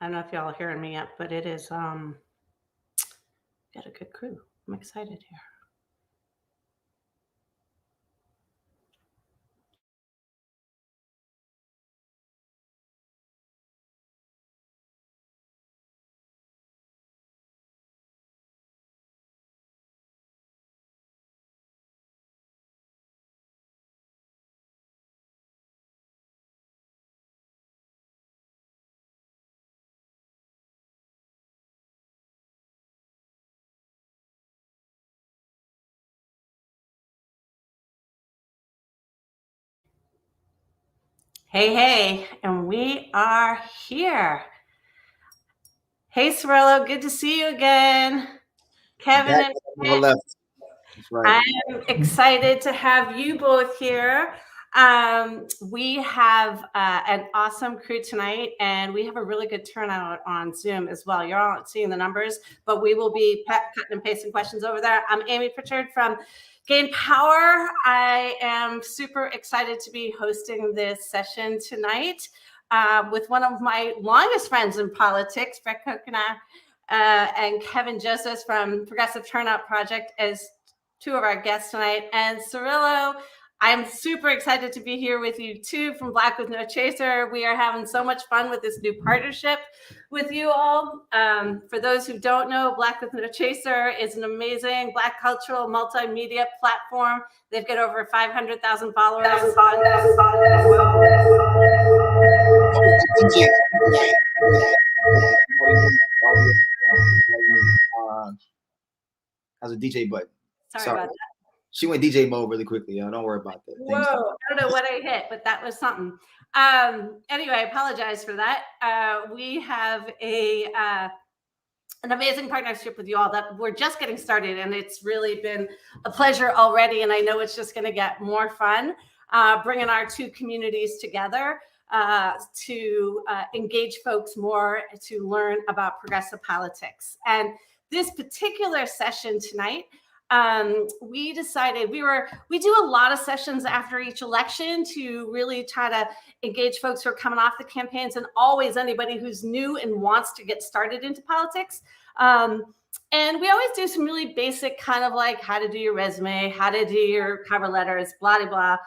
I don't know if y'all are hearing me yet, but it is got a good crew. I'm excited here. Hey, hey, and we are here. Hey, Cirillo, good to see you again. Kevin Back and never left. That's right. I'm excited to have you both here. We have an awesome crew tonight, and we have a really good turnout on Zoom as well. You're all seeing the numbers, but we will be cutting and pasting questions over there. I'm Amy Pritchard from Gain Power. I am super excited to be hosting this session tonight with one of my longest friends in politics, Brett Kokena, and Kevin Joseph from Progressive Turnout Project as two of our guests tonight. And Cirillo, I'm super excited to be here with you too from Black with No Chaser. We are having so much fun with this new partnership with you all. For those who don't know, Black with No Chaser is an amazing Black cultural multimedia platform. They've got over 500,000 followers. Has a DJ button. Sorry about that. She went DJ mode really quickly. Don't worry about that. Whoa, I don't know what I hit, but that was something. Anyway, I apologize for that. We have an amazing partnership with you all that we're just getting started, and it's really been a pleasure already, and I know it's just going to get more fun bringing our two communities together to engage folks more to learn about progressive politics. And this particular session tonight, we decided we do a lot of sessions after each election to really try to engage folks who are coming off the campaigns, and always anybody who's new and wants to get started into politics. And we always do some really basic kind of like how to do your resume, how to do your cover letters, blah, blah, blah.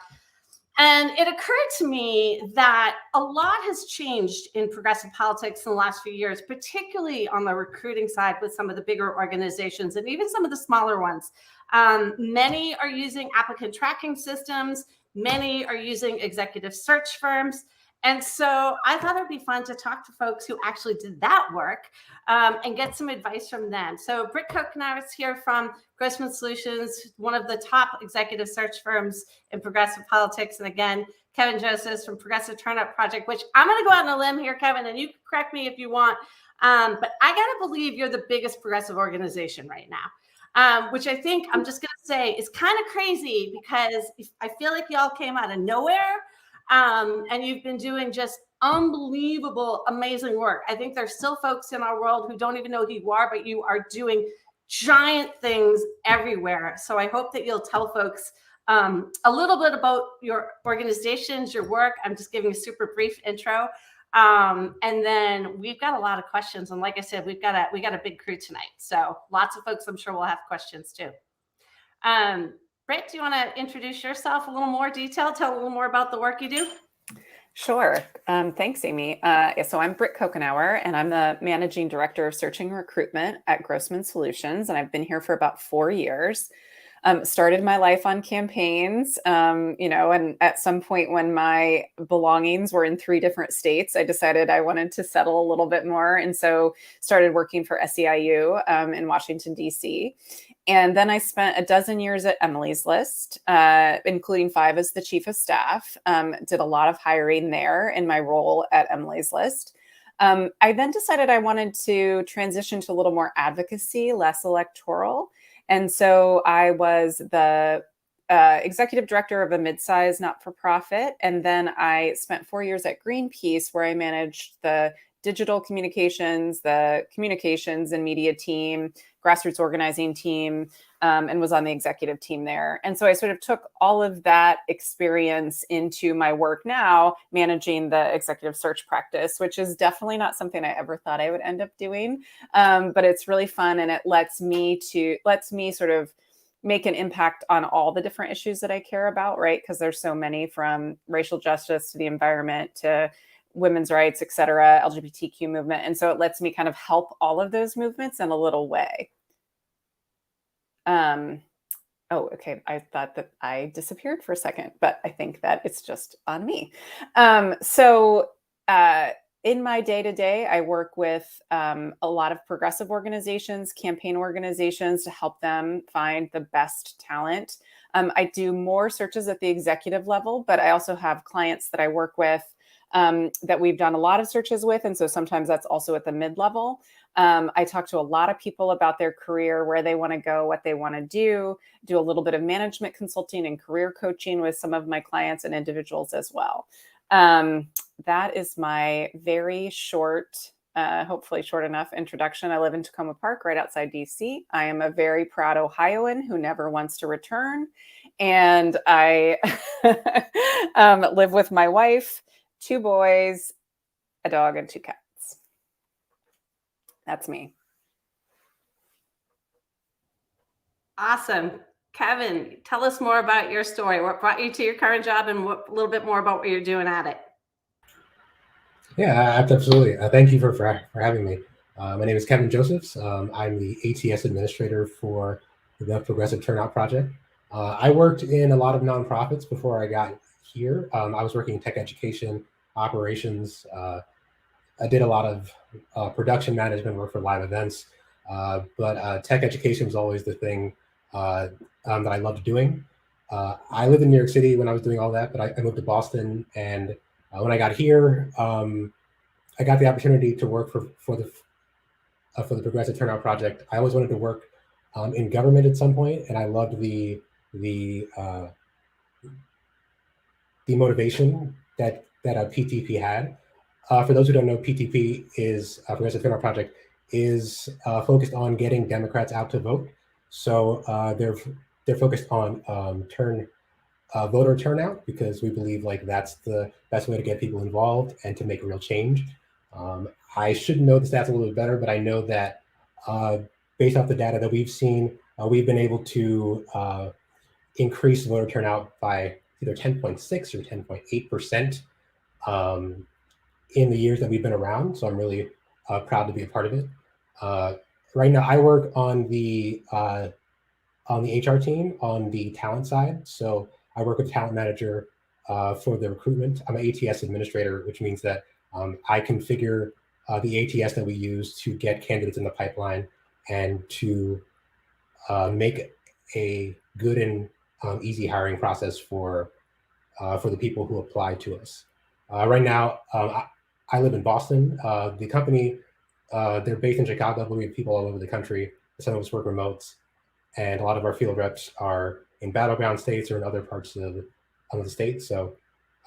And it occurred to me that a lot has changed in progressive politics in the last few years, particularly on the recruiting side with some of the bigger organizations and even some of the smaller ones. Many are using applicant tracking systems. Many are using executive search firms. And so I thought it'd be fun to talk to folks who actually did that work and get some advice from them. So Britt Kokena is here from Grossman Solutions, one of the top executive search firms in progressive politics. And again, Kevin Joseph from Progressive Turnout Project, which I'm going to go out on a limb here, Kevin, and you can correct me if you want. But I got to believe you're the biggest progressive organization right now. Which I think I'm just going to say is kind of crazy because I feel like y'all came out of nowhere. And you've been doing just unbelievable, amazing work. I think there's still folks in our world who don't even know who you are, but you are doing giant things everywhere. So I hope that you'll tell folks a little bit about your organizations, your work. I'm just giving a super brief intro. And then we've got a lot of questions. And like I said, we got a big crew tonight. So lots of folks, I'm sure, will have questions too. Britt, do you want to introduce yourself a little more detail? Tell a little more about the work you do? Sure. Thanks, Amy. So I'm Britt Kokena, and I'm the Managing Director of Searching and Recruitment at Grossman Solutions, and I've been here for about 4 years. Started my life on campaigns, and at some point when my belongings were in 3 different states, I decided I wanted to settle a little bit more. And so started working for SEIU in Washington, D.C. And then I spent a dozen years at Emily's List, including 5 as the chief of staff. Did a lot of hiring there in my role at Emily's List. I then decided I wanted to transition to a little more advocacy, less electoral. And so I was the executive director of a mid-sized not-for-profit. And then I spent 4 years at Greenpeace, where I managed the digital communications, the communications and media team, grassroots organizing team, and was on the executive team there. And so I sort of took all of that experience into my work now, managing the executive search practice, which is definitely not something I ever thought I would end up doing. But it's really fun, and it lets me sort of make an impact on all the different issues that I care about, right? Because there's so many, from racial justice to the environment to women's rights, et cetera, LGBTQ movement. And so it lets me kind of help all of those movements in a little way. Oh, okay. I thought that I disappeared for a second, but I think that it's just on me. In my day-to-day, I work with a lot of progressive organizations, campaign organizations, to help them find the best talent. I do more searches at the executive level, but I also have clients that I work with that we've done a lot of searches with. And so sometimes that's also at the mid-level. I talk to a lot of people about their career, where they want to go, what they want to do a little bit of management consulting and career coaching with some of my clients and individuals as well. That is my very short, hopefully short enough introduction. I live in Tacoma Park, right outside DC. I am a very proud Ohioan who never wants to return. And I live with my wife, 2 boys, a dog, and 2 cats. That's me. Awesome. Kevin, tell us more about your story. What brought you to your current job, and a little bit more about what you're doing at it. Yeah, absolutely. Thank you for having me. My name is Kevin Josephs. I'm the ATS administrator for the Progressive Turnout Project. I worked in a lot of nonprofits before I got here. I was working in tech education, operations. I did a lot of production management work for live events, but tech education was always the thing that I loved doing. I lived in New York City when I was doing all that, but I moved to Boston, and when I got here, I got the opportunity to work for the Progressive Turnout Project. I always wanted to work in government at some point, and I loved the motivation that a PTP had. For those who don't know, PTP is Progressive Turnout Project is focused on getting Democrats out to vote. So they're focused on voter turnout, because we believe like that's the best way to get people involved and to make real change. I should know the stats a little bit better, but I know that based off the data that we've seen, we've been able to increase voter turnout by either 10.6 or 10.8% in the years that we've been around. So I'm really proud to be a part of it. Right now, I work on the HR team on the talent side. So I work with talent manager for the recruitment. I'm an ATS administrator, which means that I configure the ATS that we use to get candidates in the pipeline and to make a good and easy hiring process for the people who apply to us. Right now, I live in Boston. The company, they're based in Chicago, but we have people all over the country. Some of us work remote, and a lot of our field reps are in battleground states or in other parts of the state. So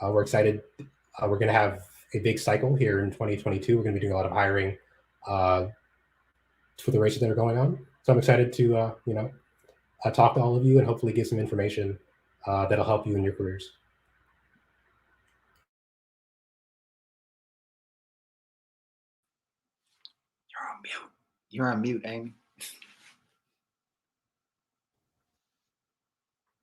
we're excited. We're going to have a big cycle here in 2022. We're going to be doing a lot of hiring for the races that are going on. So I'm excited to talk to all of you and hopefully give some information that'll help you in your careers. You're on mute, Amy.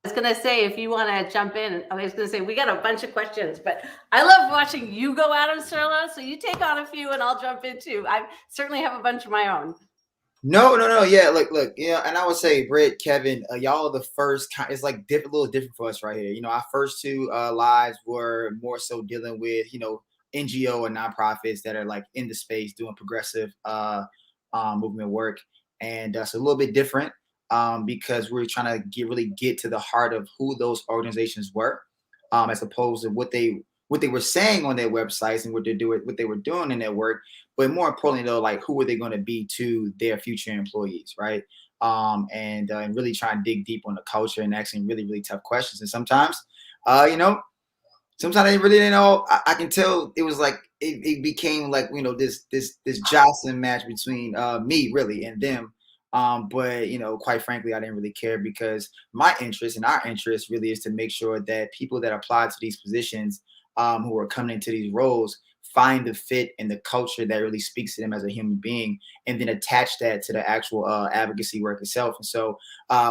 I was going to say, if you want to jump in, I was going to say, we got a bunch of questions, but I love watching you go at them, Sterla. So you take on a few and I'll jump in too. I certainly have a bunch of my own. No. Yeah, look. Yeah, and I would say, Britt, Kevin, y'all are the first. It's like a little different for us right here. Our first 2 lives were more so dealing with NGO or nonprofits that are like in the space doing progressive movement work, and so a little bit different because we're trying to really get to the heart of who those organizations were, as opposed to what they were saying on their websites and what they were doing in their work. But more importantly, though, like who are they going to be to their future employees, right? And really try and dig deep on the culture and asking really, really tough questions. And sometimes, sometimes I really didn't know. I can tell it was like it became like this jostling match between me really and them But quite frankly, I didn't really care because my interest and our interest really is to make sure that people that apply to these positions, who are coming into these roles, find the fit and the culture that really speaks to them as a human being, and then attach that to the actual advocacy work itself. And so,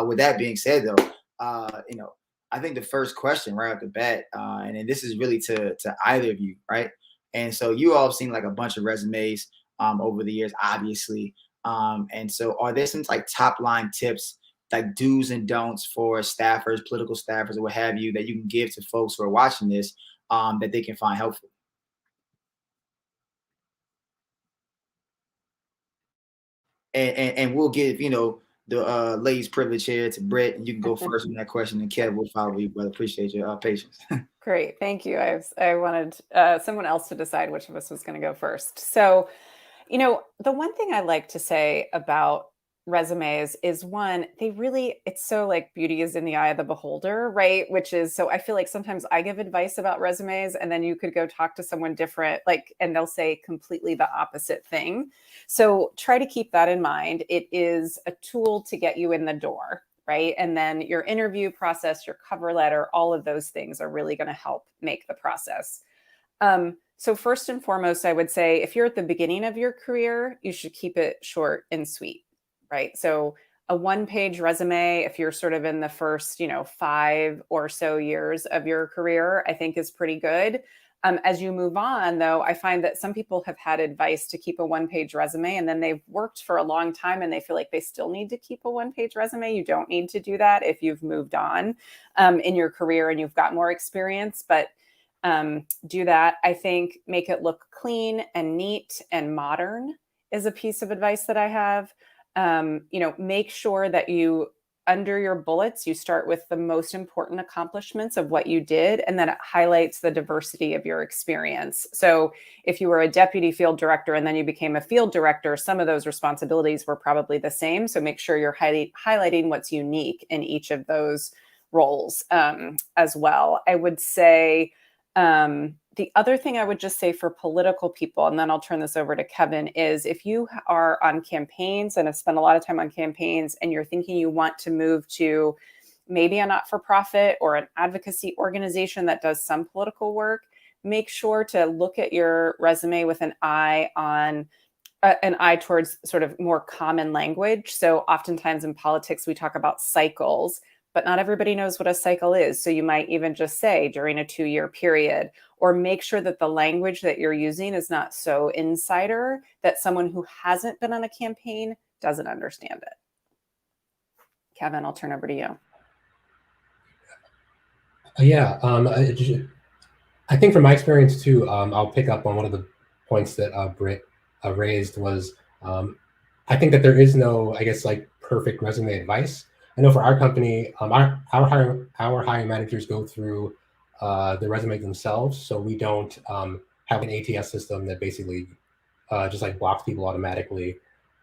with that being said, though, I think the first question right off the bat, and then this is really to either of you, right? And so you all have seen like a bunch of resumes over the years, obviously. And so are there some like top line tips, like do's and don'ts for staffers, political staffers, or what have you, that you can give to folks who are watching this that they can find helpful? And we'll give, the ladies privilege here to Brett, and you can go first on that question, and Kev will follow you, but appreciate your patience. Great, thank you. I wanted someone else to decide which of us was going to go first. So, the one thing I like to say about resumes is, one, it's so like beauty is in the eye of the beholder, right? Which is, so I feel like sometimes I give advice about resumes and then you could go talk to someone different, and they'll say completely the opposite thing. So try to keep that in mind. It is a tool to get you in the door, right? And then your interview process, your cover letter, all of those things are really going to help make the process. So first and foremost, I would say if you're at the beginning of your career, you should keep it short and sweet, right? So a one-page resume, if you're sort of in the first, 5 or so years of your career, I think is pretty good. As you move on, though, I find that some people have had advice to keep a one-page resume, and then they've worked for a long time and they feel like they still need to keep a one-page resume. You don't need to do that if you've moved on in your career and you've got more experience, but do that. I think make it look clean and neat and modern is a piece of advice that I have. Make sure that under your bullets, you start with the most important accomplishments of what you did, and then it highlights the diversity of your experience. So if you were a deputy field director and then you became a field director, some of those responsibilities were probably the same. So make sure you're highlighting what's unique in each of those roles as well. I would say, the other thing I would just say for political people, and then I'll turn this over to Kevin, is if you are on campaigns and have spent a lot of time on campaigns and you're thinking you want to move to maybe a not-for-profit or an advocacy organization that does some political work, make sure to look at your resume with an eye towards sort of more common language. So oftentimes in politics, we talk about cycles, but not everybody knows what a cycle is. So you might even just say during a 2-year period, or make sure that the language that you're using is not so insider that someone who hasn't been on a campaign doesn't understand it. Kevin, I'll turn over to you. Yeah, I think from my experience too, I'll pick up on one of the points that Britt raised was, I think that there is no, I guess, like perfect resume advice. I know for our company, our hiring managers go through the resumes themselves, so we don't have an ATS system that basically just like blocks people automatically,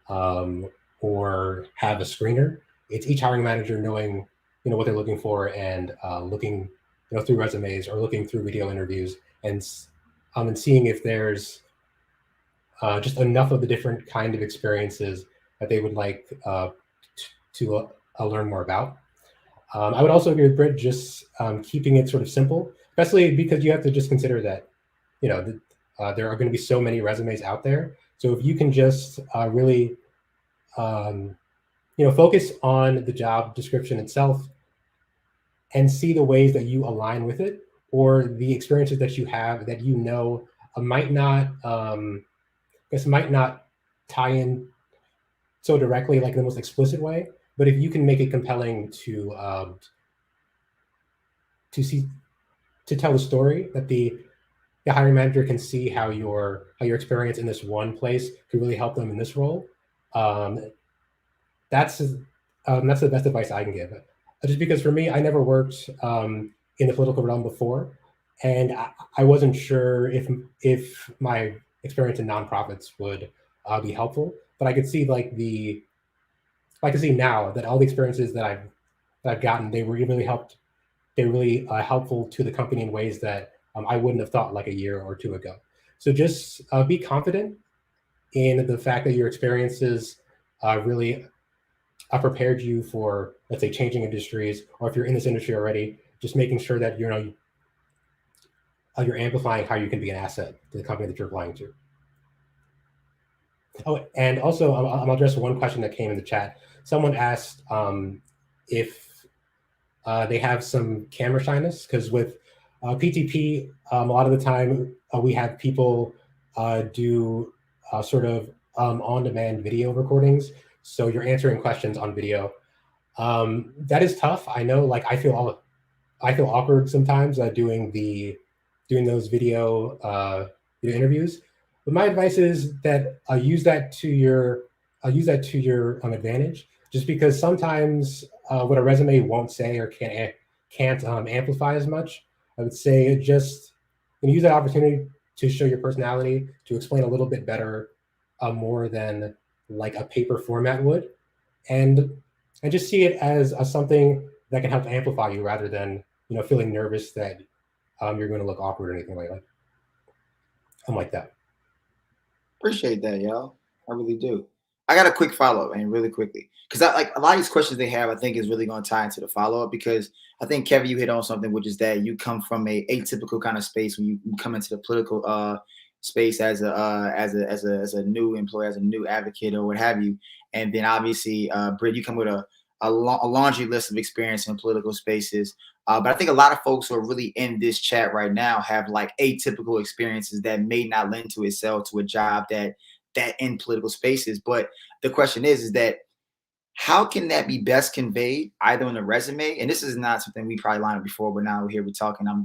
or have a screener. It's each hiring manager knowing what they're looking for and looking through resumes or looking through video interviews and seeing if there's just enough of the different kind of experiences that they would like to learn more about. I would also agree with Britt, just keeping it sort of simple, especially because you have to just consider that, there are going to be so many resumes out there. So if you can just really, focus on the job description itself and see the ways that you align with it, or the experiences that you have that might not tie in so directly, like in the most explicit way. But if you can make it compelling to tell the story, that the hiring manager can see how your experience in this one place could really help them in this role, that's the best advice I can give. Just because for me, I never worked in the political realm before, and I wasn't sure if my experience in nonprofits would be helpful. But I could see now that all the experiences that I've gotten, they were really helped. They're really helpful to the company in ways that I wouldn't have thought like a year or two ago. So just be confident in the fact that your experiences really prepared you for, let's say, changing industries, or if you're in this industry already, just making sure that you're amplifying how you can be an asset to the company that you're applying to. Oh, and also I'll address one question that came in the chat. Someone asked if they have some camera shyness, because with PTP, a lot of the time we have people do sort of on-demand video recordings. So you're answering questions on video. That is tough. I know, like I feel awkward sometimes doing those video interviews. But my advice is that use that to your advantage. Just because sometimes what a resume won't say or can't amplify as much, I would say just use that opportunity to show your personality, to explain a little bit better, more than like a paper format would, and just see it as something that can help amplify you, rather than feeling nervous that you're going to look awkward or anything like that. Something like that. Appreciate that, y'all. I really do. I got a quick follow-up, and really quickly, because I like a lot of these questions they have, I think is really going to tie into the follow-up, because I think, Kevin, you hit on something, which is that you come from a atypical kind of space when you come into the political space as a new employee, as a new advocate, or what have you. And then obviously, Britt, you come with a laundry list of experience in political spaces. But I think a lot of folks who are really in this chat right now have like atypical experiences that may not lend to itself to a job that in political spaces. But the question is that how can that be best conveyed either in a resume? And this is not something we probably lined up before, but now we're talking. I'm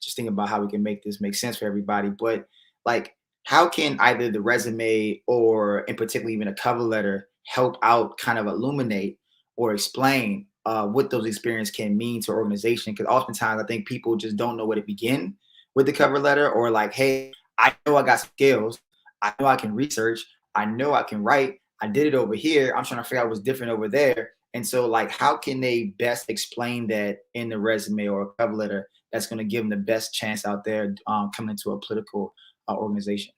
just thinking about how we can make this make sense for everybody. But like, how can either the resume or in particular even a cover letter help out kind of illuminate or explain what those experiences can mean to an organization? Because oftentimes I think people just don't know where to begin with the cover letter, or like, hey, I know I got skills. I know I can research. I know I can write. I did it over here. I'm trying to figure out what's different over there. And so like, how can they best explain that in the resume or a cover letter that's going to give them the best chance out there coming into a political organization?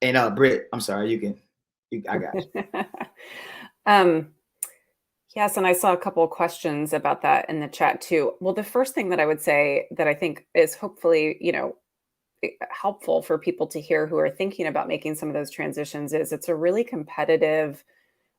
And Britt, I'm sorry, I got you. Yes, and I saw a couple of questions about that in the chat too. Well, the first thing that I would say that I think is hopefully, helpful for people to hear who are thinking about making some of those transitions is it's a really competitive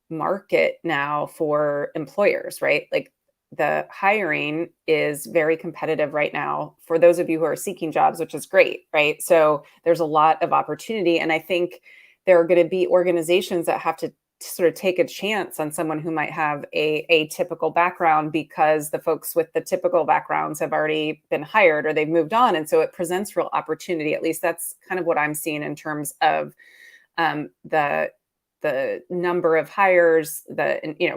market now for employers, right? Like the hiring is very competitive right now for those of you who are seeking jobs, which is great, right? So there's a lot of opportunity. And I think there are going to be organizations that have to sort of take a chance on someone who might have a typical background, because the folks with the typical backgrounds have already been hired or they've moved on. And so it presents real opportunity. At least that's kind of what I'm seeing in terms of the number of hires,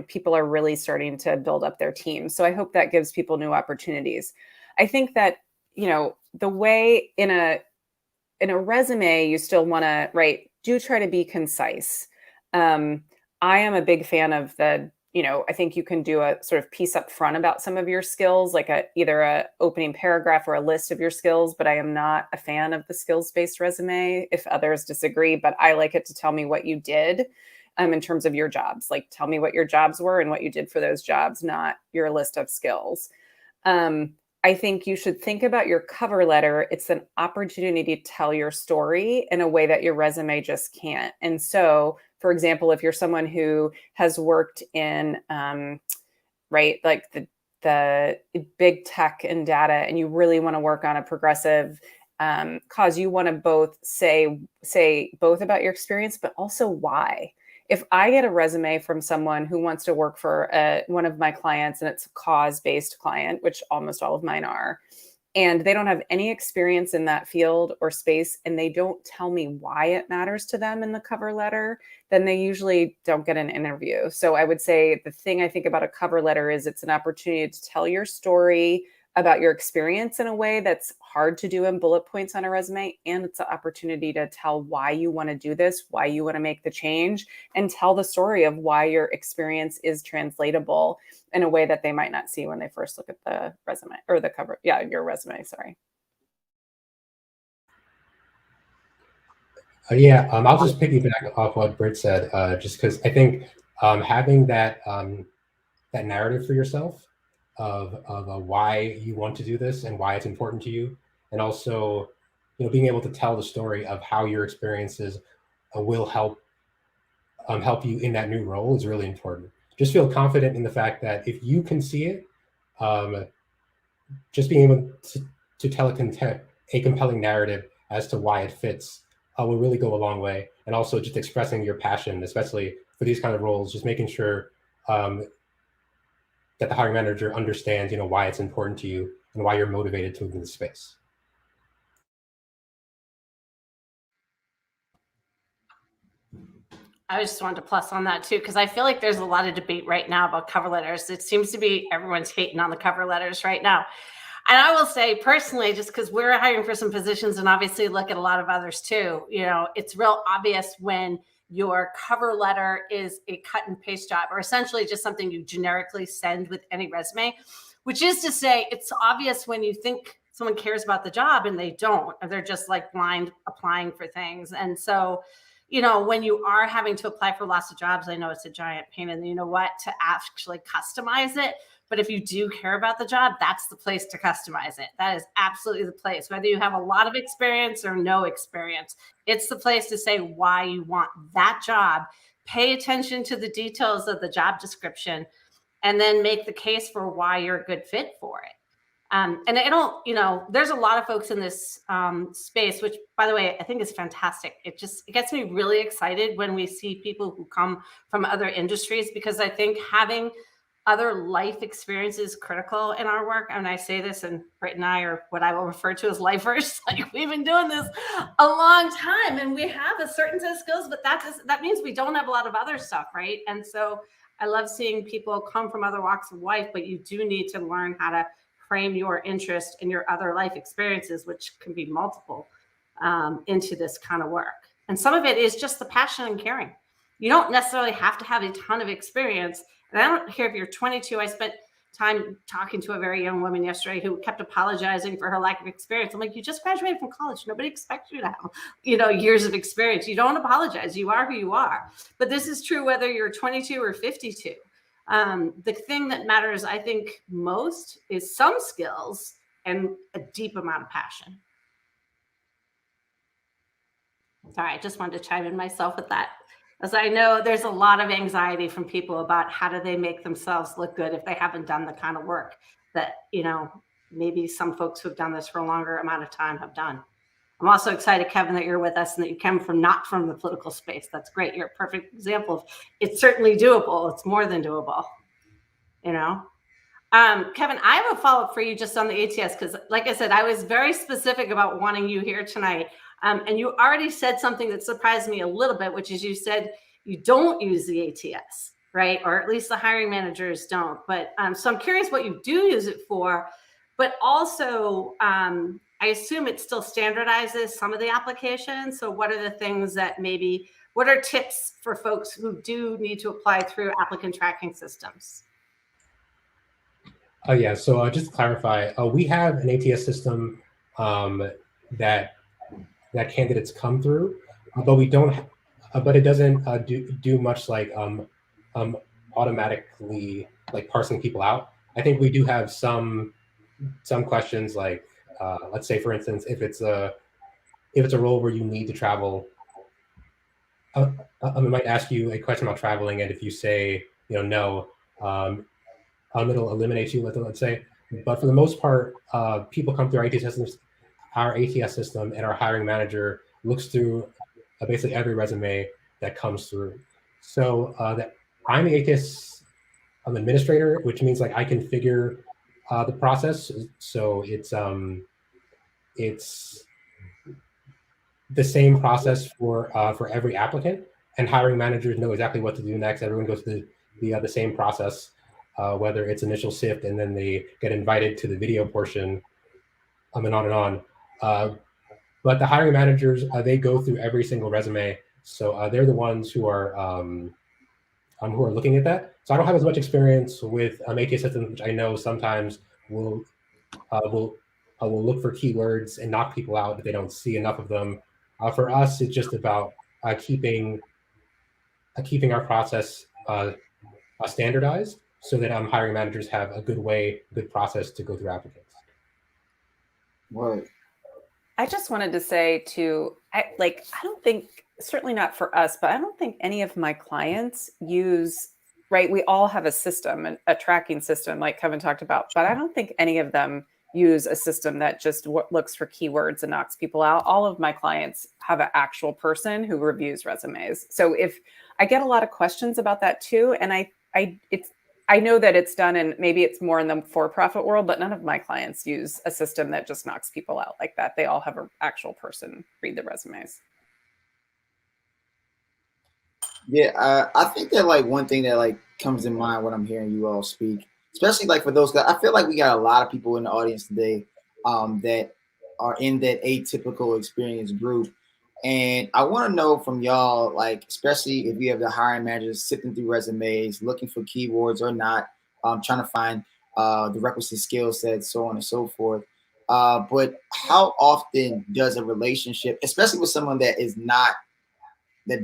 people are really starting to build up their teams. So I hope that gives people new opportunities. I think that, the way in a resume, you still want to do try to be concise. I am a big fan of I think you can do a sort of piece up front about some of your skills, like either a opening paragraph or a list of your skills, but I am not a fan of the skills-based resume if others disagree, but I like it to tell me what you did in terms of your jobs. Like, tell me what your jobs were and what you did for those jobs, not your list of skills. I think you should think about your cover letter. It's an opportunity to tell your story in a way that your resume just can't. And so, for example, if you're someone who has worked in, like the big tech and data, and you really want to work on a progressive cause, you want to both say both about your experience, but also why. If I get a resume from someone who wants to work for one of my clients, and it's a cause-based client, which almost all of mine are, and they don't have any experience in that field or space, and they don't tell me why it matters to them in the cover letter, then they usually don't get an interview. So I would say the thing I think about a cover letter is it's an opportunity to tell your story about your experience in a way that's hard to do in bullet points on a resume. And it's an opportunity to tell why you want to do this, why you want to make the change, and tell the story of why your experience is translatable in a way that they might not see when they first look at the resume or the cover. Yeah, your resume, sorry. Yeah, I'll just piggyback off what Britt said, just because I think having that that narrative for yourself of why you want to do this and why it's important to you, and also being able to tell the story of how your experiences will help you in that new role is really important. Just feel confident in the fact that if you can see it, um, just being able to tell a compelling narrative as to why it fits will really go a long way. And also just expressing your passion, especially for these kind of roles, just making sure that the hiring manager understands, why it's important to you and why you're motivated to move in the space. I just wanted to plus on that too, because I feel like there's a lot of debate right now about cover letters. It seems to be everyone's hating on the cover letters right now. And I will say personally, just because we're hiring for some positions and obviously look at a lot of others too, it's real obvious when your cover letter is a cut and paste job, or essentially just something you generically send with any resume, which is to say it's obvious when you think someone cares about the job and they don't, or they're just like blind applying for things. And so, when you are having to apply for lots of jobs, I know it's a giant pain in the, to actually customize it. But if you do care about the job, that's the place to customize it. That is absolutely the place. Whether you have a lot of experience or no experience, it's the place to say why you want that job. Pay attention to the details of the job description, and then make the case for why you're a good fit for it. And I don't, there's a lot of folks in this space, which, by the way, I think is fantastic. It gets me really excited when we see people who come from other industries, because I think having other life experience is critical in our work. And I say this, and Britt and I are what I will refer to as lifers. Like, we've been doing this a long time and we have a certain set of skills, but that means we don't have a lot of other stuff, right? And so I love seeing people come from other walks of life, but you do need to learn how to frame your interest in your other life experiences, which can be multiple, into this kind of work. And some of it is just the passion and caring. You don't necessarily have to have a ton of experience. And I don't care if you're 22. I spent time talking to a very young woman yesterday who kept apologizing for her lack of experience. I'm like, you just graduated from college. Nobody expects you to have, years of experience. You don't apologize. You are who you are. But this is true whether you're 22 or 52. The thing that matters, I think, most is some skills and a deep amount of passion. Sorry, I just wanted to chime in myself with that, as I know there's a lot of anxiety from people about how do they make themselves look good if they haven't done the kind of work that, maybe some folks who've done this for a longer amount of time have done. I'm also excited, Kevin, that you're with us and that you come from not from the political space. That's great. You're a perfect example of it's certainly doable. It's more than doable, Kevin, I have a follow-up for you just on the ATS, because like I said, I was very specific about wanting you here tonight. And you already said something that surprised me a little bit, which is you said you don't use the ATS, right? Or at least the hiring managers don't. But so I'm curious what you do use it for, but also I assume it still standardizes some of the applications. So what are the things that what are tips for folks who do need to apply through applicant tracking systems? Yeah, so just to clarify, we have an ATS system that candidates come through, but we don't. But it doesn't do much like automatically like parsing people out. I think we do have some questions like let's say, for instance, if it's a role where you need to travel, I might ask you a question about traveling, and if you say no, it'll eliminate you, let's say. But for the most part, people come through our ATS system, and our hiring manager looks through basically every resume that comes through. So that I'm the ATS administrator, which means like I configure the process. So it's the same process for every applicant, and hiring managers know exactly what to do next. Everyone goes through the same process, whether it's initial sift and then they get invited to the video portion, and on and on. But the hiring managers, they go through every single resume, so they're the ones who are looking at that. So I don't have as much experience with ATS systems, which I know sometimes will look for keywords and knock people out if they don't see enough of them, For us, it's just about keeping our process standardized so that hiring managers have a good process to go through applicants. What? I just wanted to say I don't think, certainly not for us, but I don't think any of my clients use, right? We all have a system, a tracking system like Kevin talked about, but I don't think any of them use a system that just looks for keywords and knocks people out. All of my clients have an actual person who reviews resumes. So if I get a lot of questions about that too, and I know that it's done, and maybe it's more in the for-profit world, but none of my clients use a system that just knocks people out like that. They all have an actual person read the resumes. Yeah, I think that like one thing that like comes in mind when I'm hearing you all speak, especially like for those guys, I feel like we got a lot of people in the audience today that are in that atypical experience group. And I want to know from y'all, like, especially if you have the hiring managers sifting through resumes, looking for keywords or not, trying to find the requisite skill sets, so on and so forth. But how often does a relationship, especially with someone that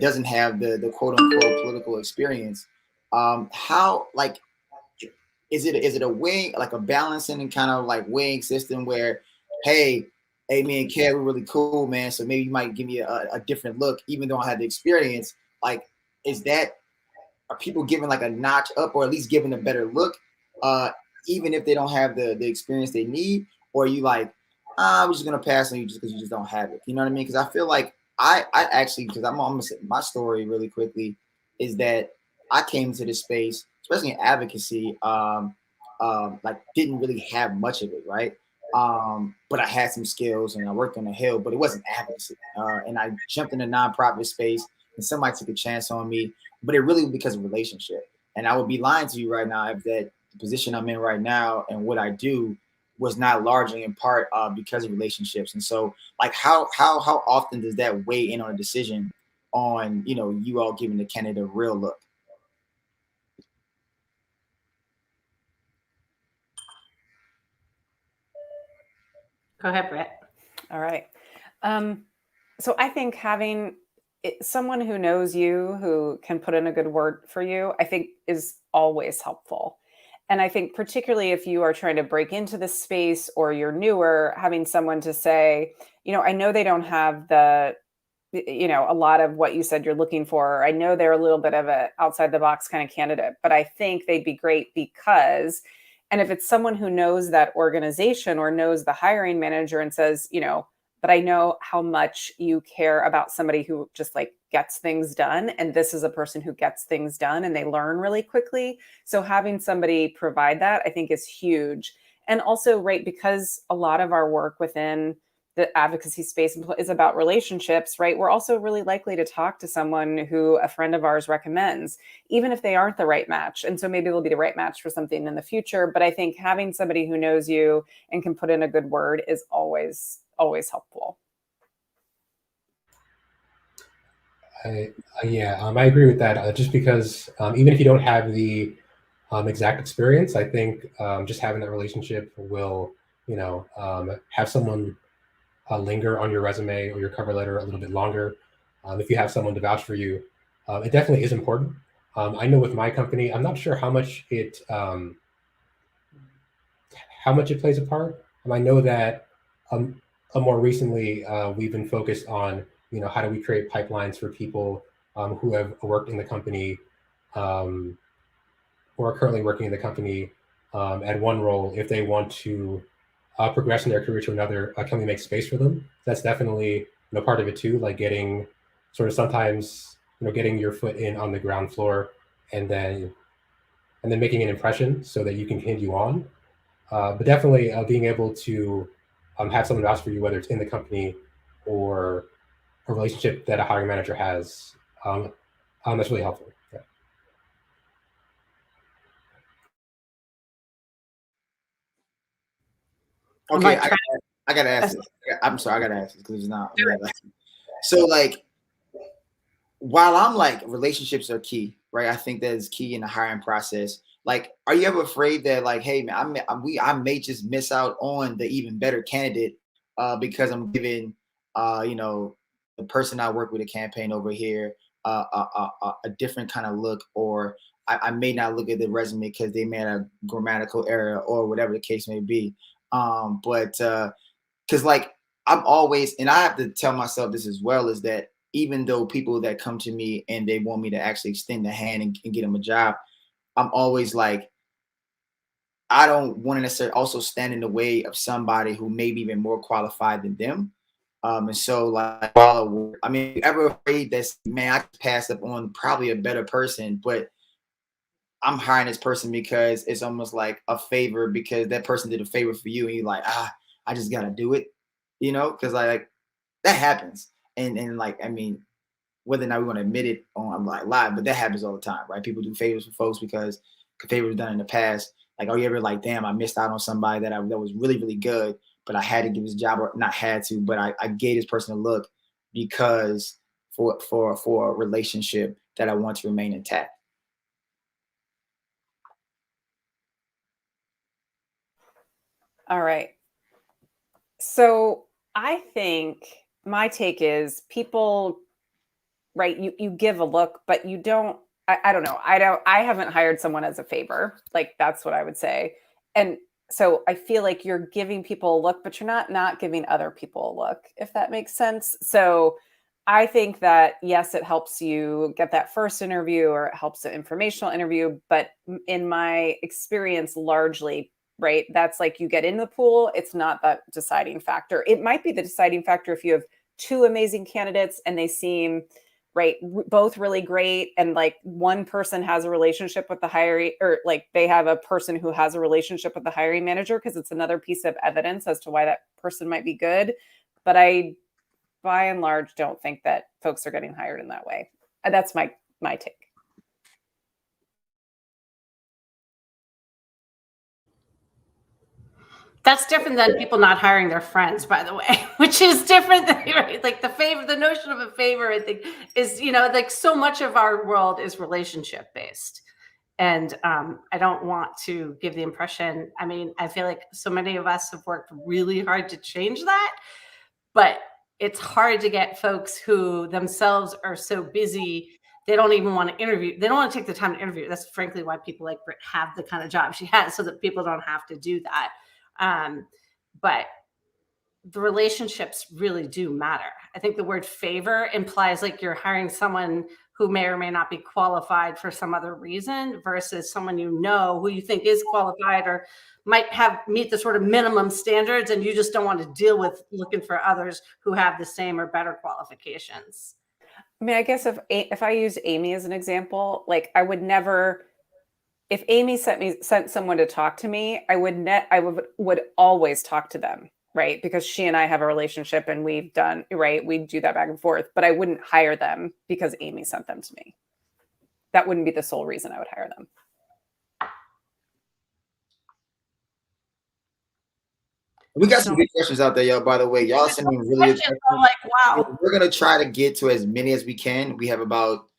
doesn't have the quote unquote political experience, how like is it a wing, like a balancing and kind of like wing system where, hey, me and Kev, we're really cool, man, so maybe you might give me a different look even though I had the experience? Like, is that, are people giving like a notch up or at least giving a better look, uh even if they don't have the experience they need? Or are you like, we're just gonna pass on you just because you just don't have it? You know what I mean? Because I feel like I actually, because I'm almost, my story really quickly is that I came into this space, especially in advocacy, like didn't really have much of it, right? But I had some skills and I worked on the hill, but it wasn't advocacy. And I jumped in the nonprofit space and somebody took a chance on me, but it really was because of relationship. And I would be lying to you right now if that the position I'm in right now and what I do was not largely in part because of relationships. And so, like, how often does that weigh in on a decision on, you know, you all giving the candidate a real look? Go ahead, Brett. All right. So I think having someone who knows you, who can put in a good word for you, I think is always helpful. And I think particularly if you are trying to break into this space or you're newer, having someone to say, I know they don't have a lot of what you said you're looking for. I know they're a little bit of a outside the box kind of candidate, but I think they'd be great because, and if it's someone who knows that organization or knows the hiring manager and says, but I know how much you care about somebody who just like gets things done. And this is a person who gets things done and they learn really quickly. So having somebody provide that, I think, is huge. And also, right, because a lot of our work within the advocacy space is about relationships, right? We're also really likely to talk to someone who a friend of ours recommends, even if they aren't the right match. And so maybe they'll be the right match for something in the future. But I think having somebody who knows you and can put in a good word is always helpful. I agree with that. Just because even if you don't have the exact experience, I think just having that relationship will, have someone linger on your resume or your cover letter a little bit longer. If you have someone to vouch for you, it definitely is important. I know with my company, I'm not sure how much it plays a part. I know that more recently we've been focused on, how do we create pipelines for people who have worked in the company or are currently working in the company at one role. If they want to progress in their career to another, can we make space for them? That's definitely part of it too, like getting sort of sometimes getting your foot in on the ground floor and then making an impression so that you can continue on. But definitely being able to have someone vouch for you, whether it's in the company or a relationship that a hiring manager has, that's really helpful. Yeah. Okay, I gotta ask this. I'm sorry, I gotta ask this because it's not. So, like, while I'm like, relationships are key, right? I think that is key in the hiring process. Like, are you ever afraid that, like, hey man, I may just miss out on the even better candidate because I'm giving, the the person I work with a campaign over here a different kind of look, or I may not look at the resume because they made a grammatical error or whatever the case may be. But because like I'm always, and I have to tell myself this as well, is that even though people that come to me and they want me to actually extend the hand and get them a job, I'm always like, I don't want to necessarily also stand in the way of somebody who may be even more qualified than them. And so like, I mean, ever afraid that, man, I could pass up on probably a better person, but I'm hiring this person because it's almost like a favor because that person did a favor for you. And you're like, I just got to do it, because like that happens. And like, I mean, whether or not we want to admit it on like live, but that happens all the time, right? People do favors for folks because favors done in the past. Like, oh, you ever like, damn, I missed out on somebody that was really, really good, but I had to give this job, or not had to, but I gave this person a look because for a relationship that I want to remain intact. All right. So I think my take is people, right? You give a look, but you don't, I don't know. I haven't hired someone as a favor. Like that's what I would say. And so I feel like you're giving people a look, but you're not giving other people a look, if that makes sense. So I think that, yes, it helps you get that first interview or it helps an informational interview. But in my experience, largely, right, that's like you get in the pool. It's not that deciding factor. It might be the deciding factor if you have two amazing candidates and they seem right, both really great. And like one person has a relationship with the hiring, or like they have a person who has a relationship with the hiring manager, because it's another piece of evidence as to why that person might be good. But I, by and large, don't think that folks are getting hired in that way. That's my take. That's different than people not hiring their friends, by the way, which is different than, right? Like the favor, the notion of a favor, I think is, like so much of our world is relationship based. And I don't want to give the impression, I mean, I feel like so many of us have worked really hard to change that, but it's hard to get folks who themselves are so busy, they don't even want to interview. They don't want to take the time to interview. That's frankly why people like Britt have the kind of job she has, so that people don't have to do that. But the relationships really do matter. I think the word favor implies like you're hiring someone who may or may not be qualified for some other reason versus someone who you think is qualified or might meet the sort of minimum standards, and you just don't want to deal with looking for others who have the same or better qualifications. I mean, I guess if I use Amy as an example, like I would never, if Amy sent someone to talk to me, I would always talk to them, right? Because she and I have a relationship and we do that back and forth, but I wouldn't hire them because Amy sent them to me. That wouldn't be the sole reason I would hire them. We got some good questions out there, y'all. By the way, y'all sending really good questions. I'm like, wow. We're gonna try to get to as many as we can. We have about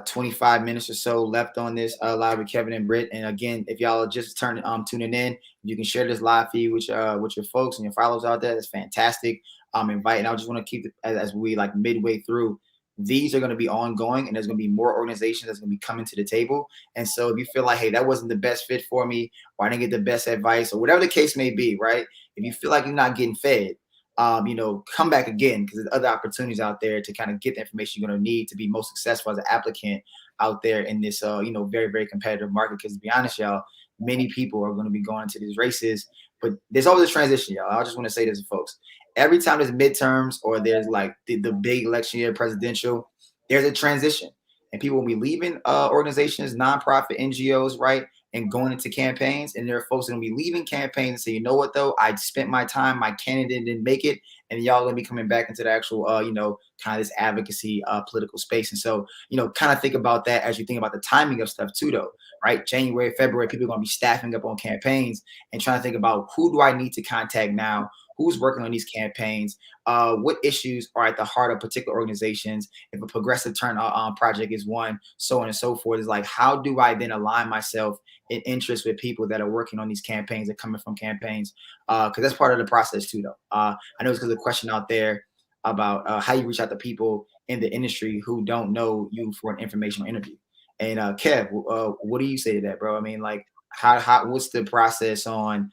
25 minutes or so left on this live with Kevin and Britt. And again, if y'all are just tuning in, you can share this live feed with your folks and your followers out there. That's fantastic. Inviting. I just want to keep it as we like midway through. These are going to be ongoing, and there's going to be more organizations that's going to be coming to the table. And so if you feel like, hey, that wasn't the best fit for me, or I didn't get the best advice, or whatever the case may be, right? If you feel like you're not getting fed, come back again, because there's other opportunities out there to kind of get the information you're going to need to be most successful as an applicant out there in this, very, very competitive market. Because to be honest, y'all, many people are going to be going into these races, but there's always a transition, y'all. I just want to say this to folks. Every time there's midterms or there's like the big election year, presidential, there's a transition. And people will be leaving organizations, nonprofit NGOs, right? And going into campaigns. And there are folks that will be leaving campaigns and say, you know what, though? I spent my time, my candidate didn't make it. And y'all going to be coming back into the actual, kind of this advocacy political space. And so, kind of think about that as you think about the timing of stuff too, though, right? January, February, people are going to be staffing up on campaigns and trying to think about who do I need to contact now? Who's working on these campaigns? What issues are at the heart of particular organizations? If a progressive turn project is one, so on and so forth. Is like, how do I then align myself in interest with people that are working on these campaigns and coming from campaigns? Because that's part of the process too, though. I know it's because of the question out there. about how you reach out to people in the industry who don't know you for an informational interview. And Kev, what do you say to that, bro? I mean, like, how what's the process on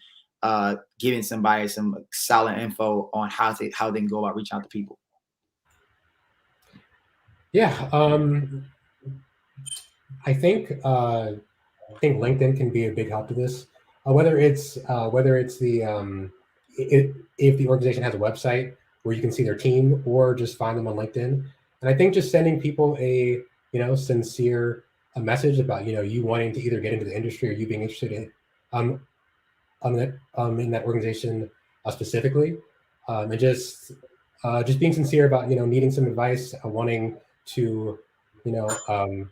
giving somebody some solid info on how they can go about reaching out to people? Yeah, I think LinkedIn can be a big help to this. Whether it's the if the organization has a website where you can see their team, or just find them on LinkedIn. And I think just sending people a sincere a message about you wanting to either get into the industry, or you being interested in in that organization specifically, and just being sincere about needing some advice, wanting to I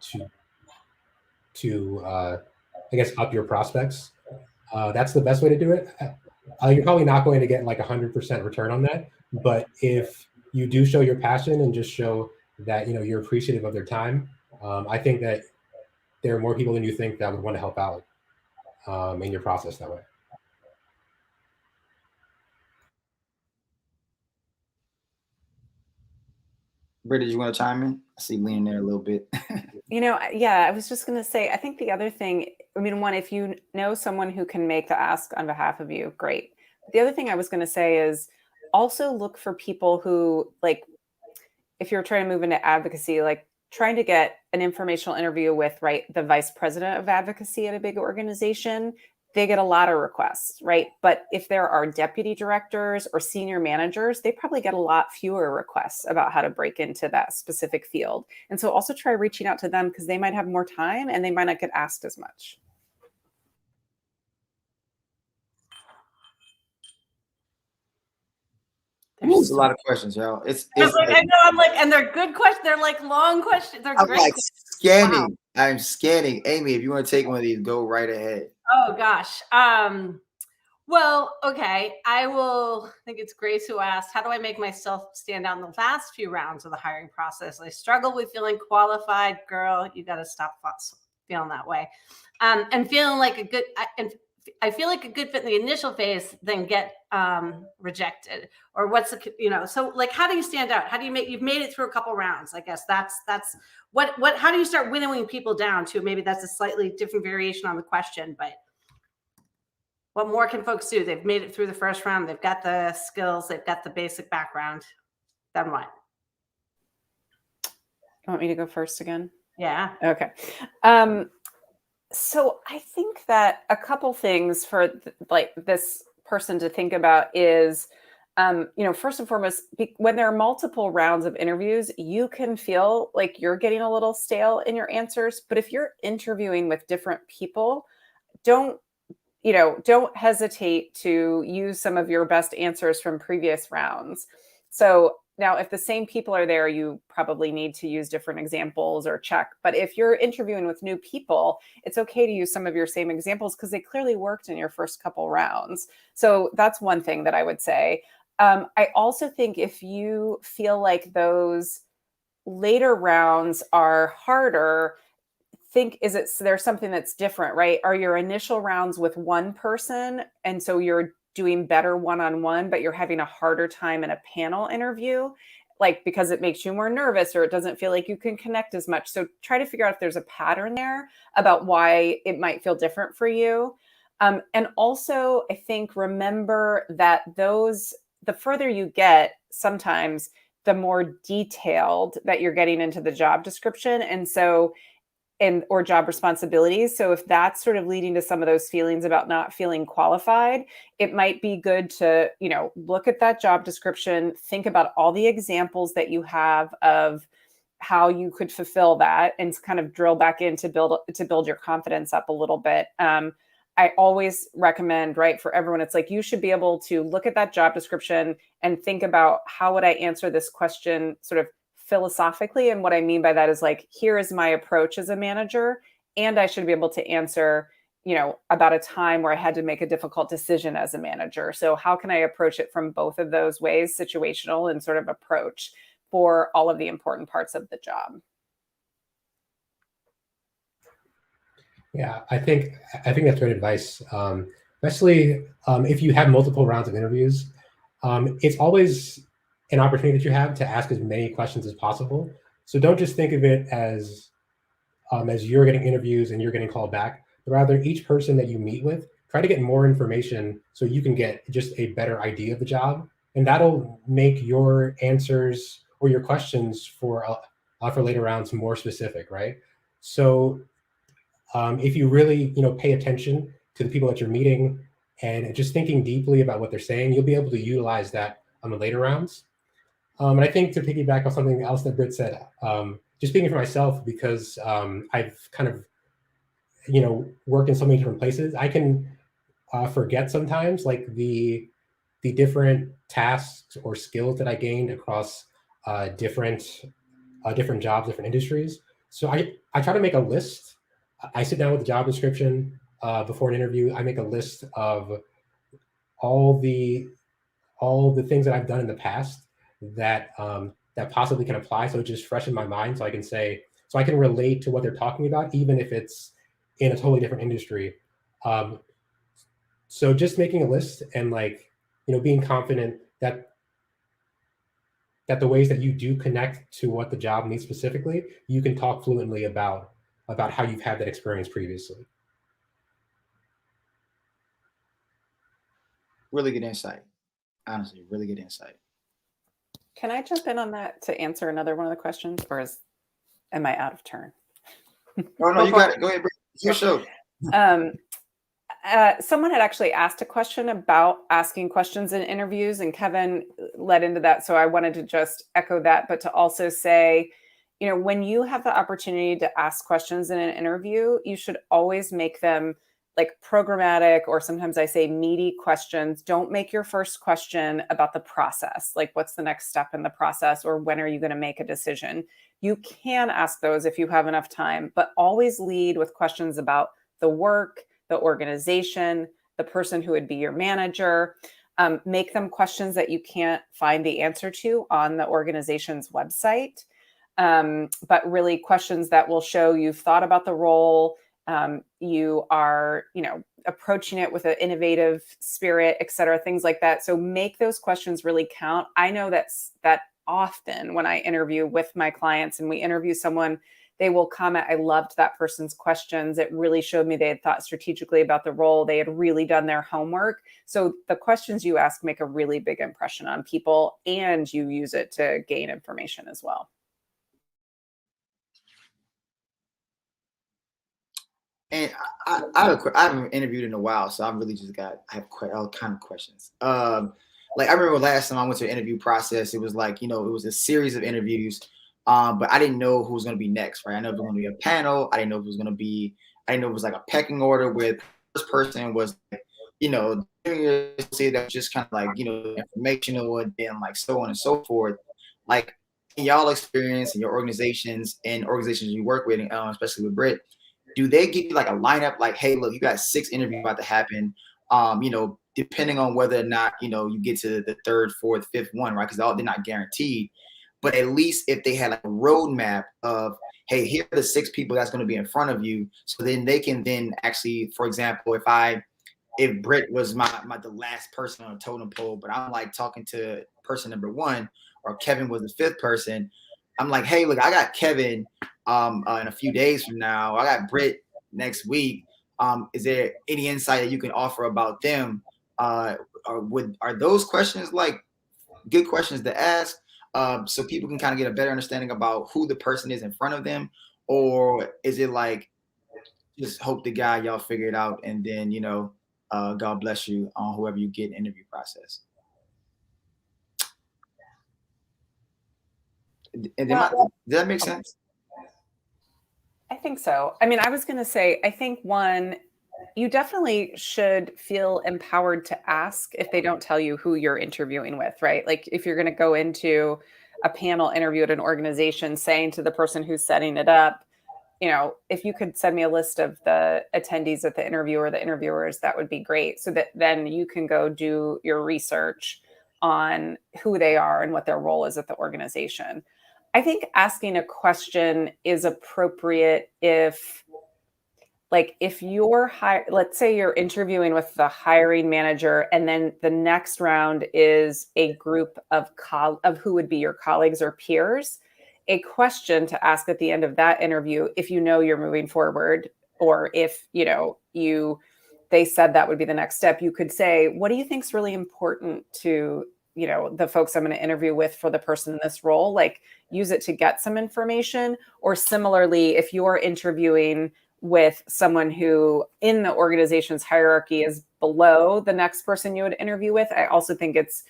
guess up your prospects. That's the best way to do it. You're probably not going to get like 100% return on that, but if you do show your passion and just show that you're appreciative of their time, I think that there are more people than you think that would want to help out in your process that way. Britt, did you want to chime in? I see leaning there a little bit. Yeah, I was just going to say, I think the other thing, one, if you know someone who can make the ask on behalf of you, great. But the other thing I was going to say is also look for people who, like, if you're trying to move into advocacy, like trying to get an informational interview with, the vice president of advocacy at a big organization, they get a lot of requests, right? But if there are deputy directors or senior managers, they probably get a lot fewer requests about how to break into that specific field. And so also try reaching out to them, because they might have more time and they might not get asked as much. There's a lot of questions, y'all. It's I know, I'm like, and they're good questions. They're like long questions. They're great. Like scanning. Wow. I'm scanning. Amy, if you want to take one of these, go right ahead. Oh gosh. Well, okay. I think it's Grace who asked, how do I make myself stand out in the last few rounds of the hiring process? I struggle with feeling qualified. Girl, you got to stop feeling that way. And feeling like I feel like a good fit in the initial phase, then get rejected, or what's so like, how do you stand out? How do you've made it through a couple rounds? I guess that's how do you start winnowing people down to? Maybe that's a slightly different variation on the question, but what more can folks do? They've made it through the first round. They've got the skills. They've got the basic background. Then what? You want me to go first again? Yeah. Okay. So I think that a couple things for this person to think about is, first and foremost, when there are multiple rounds of interviews, you can feel like you're getting a little stale in your answers. But if you're interviewing with different people, don't hesitate to use some of your best answers from previous rounds. So now, if the same people are there, you probably need to use different examples or check. But if you're interviewing with new people, it's okay to use some of your same examples, because they clearly worked in your first couple rounds. So that's one thing that I would say. I also think if you feel like those later rounds are harder, there's something that's different, right? Are your initial rounds with one person, and so you're doing better one-on-one, but you're having a harder time in a panel interview, like because it makes you more nervous, or it doesn't feel like you can connect as much. So try to figure out if there's a pattern there about why it might feel different for you. And also, I think, remember that the further you get, sometimes the more detailed that you're getting into the job description. Or job responsibilities. So if that's sort of leading to some of those feelings about not feeling qualified, it might be good to, look at that job description, think about all the examples that you have of how you could fulfill that, and kind of drill back in to build your confidence up a little bit. I always recommend, for everyone, it's like, you should be able to look at that job description and think about, how would I answer this question sort of philosophically? And what I mean by that is, like, here is my approach as a manager, and I should be able to answer, about a time where I had to make a difficult decision as a manager. So how can I approach it from both of those ways, situational and sort of approach, for all of the important parts of the job? Yeah, I think that's great advice, especially if you have multiple rounds of interviews. It's always an opportunity that you have to ask as many questions as possible. So don't just think of it as you're getting interviews and you're getting called back, but rather each person that you meet with, try to get more information so you can get just a better idea of the job. And that'll make your answers or your questions for later rounds more specific, right? So if you really, pay attention to the people that you're meeting and just thinking deeply about what they're saying, you'll be able to utilize that on the later rounds. And I think to piggyback on something else that Britt said, just speaking for myself, because I've kind of, worked in so many different places, I can forget sometimes like the different tasks or skills that I gained across different jobs, different industries. So I try to make a list. I sit down with the job description before an interview. I make a list of all the things that I've done in the past that possibly can apply. So it's just fresh in my mind. So I can relate to what they're talking about, even if it's in a totally different industry. So just making a list and being confident that the ways that you do connect to what the job needs specifically, you can talk fluently about how you've had that experience previously. Really good insight. Honestly, really good insight. Can I jump in on that to answer another one of the questions, or am I out of turn? No, you got it. Go ahead, Britt. It's your show. Someone had actually asked a question about asking questions in interviews, and Kevin led into that. So I wanted to just echo that, but to also say, when you have the opportunity to ask questions in an interview, you should always make them like programmatic, or sometimes I say meaty questions. Don't make your first question about the process, like what's the next step in the process, or when are you going to make a decision? You can ask those if you have enough time, but always lead with questions about the work, the organization, the person who would be your manager. Make them questions that you can't find the answer to on the organization's website, but really questions that will show you've thought about the role. You are, approaching it with an innovative spirit, et cetera, things like that. So make those questions really count. I know that often when I interview with my clients and we interview someone, they will comment, I loved that person's questions. It really showed me they had thought strategically about the role. They had really done their homework. So the questions you ask make a really big impression on people, and you use it to gain information as well. And I haven't interviewed in a while, so I'm really just I have all kind of questions. I remember last time I went to an interview process, it was it was a series of interviews, but I didn't know who was going to be next, right? I know it was going to be a panel. I didn't know if it was going to be, I didn't know it was like a pecking order where the first person was, that was just kind of informational, and then so on and so forth. Like in y'all experience in your organizations and organizations you work with, especially with Britt, do they give you like a lineup, like, hey, look, you got 6 interviews about to happen, depending on whether or not, you get to the 3rd, 4th, 5th one, right? Because they're not guaranteed. But at least if they had like a roadmap of, hey, here are the 6 people that's going to be in front of you. So then they can then actually, for example, if Britt was the last person on a totem pole, but I'm talking to person number 1, or Kevin was the 5th person, I'm like, hey, look, I got Kevin in a few days from now. I got Britt next week. Is there any insight that you can offer about them? Are those questions good questions to ask, so people can kind of get a better understanding about who the person is in front of them? Or is it just hope to God y'all figure it out, and then God bless you on whoever you get in the interview process? And did that make sense? I think so. I mean, I was going to say, I think one, you definitely should feel empowered to ask if they don't tell you who you're interviewing with, right? Like if you're going to go into a panel interview at an organization, saying to the person who's setting it up, if you could send me a list of the attendees at the interview or the interviewers, that would be great. So that then you can go do your research on who they are and what their role is at the organization. I think asking a question is appropriate if like if you're let's say you're interviewing with the hiring manager, and then the next round is a group of who would be your colleagues or peers, a question to ask at the end of that interview, if you know you're moving forward, or if they said that would be the next step, you could say, what do you think is really important to the folks I'm going to interview with for the person in this role? Like, use it to get some information. Or similarly, if you're interviewing with someone who in the organization's hierarchy is below the next person you would interview with, I also think it's,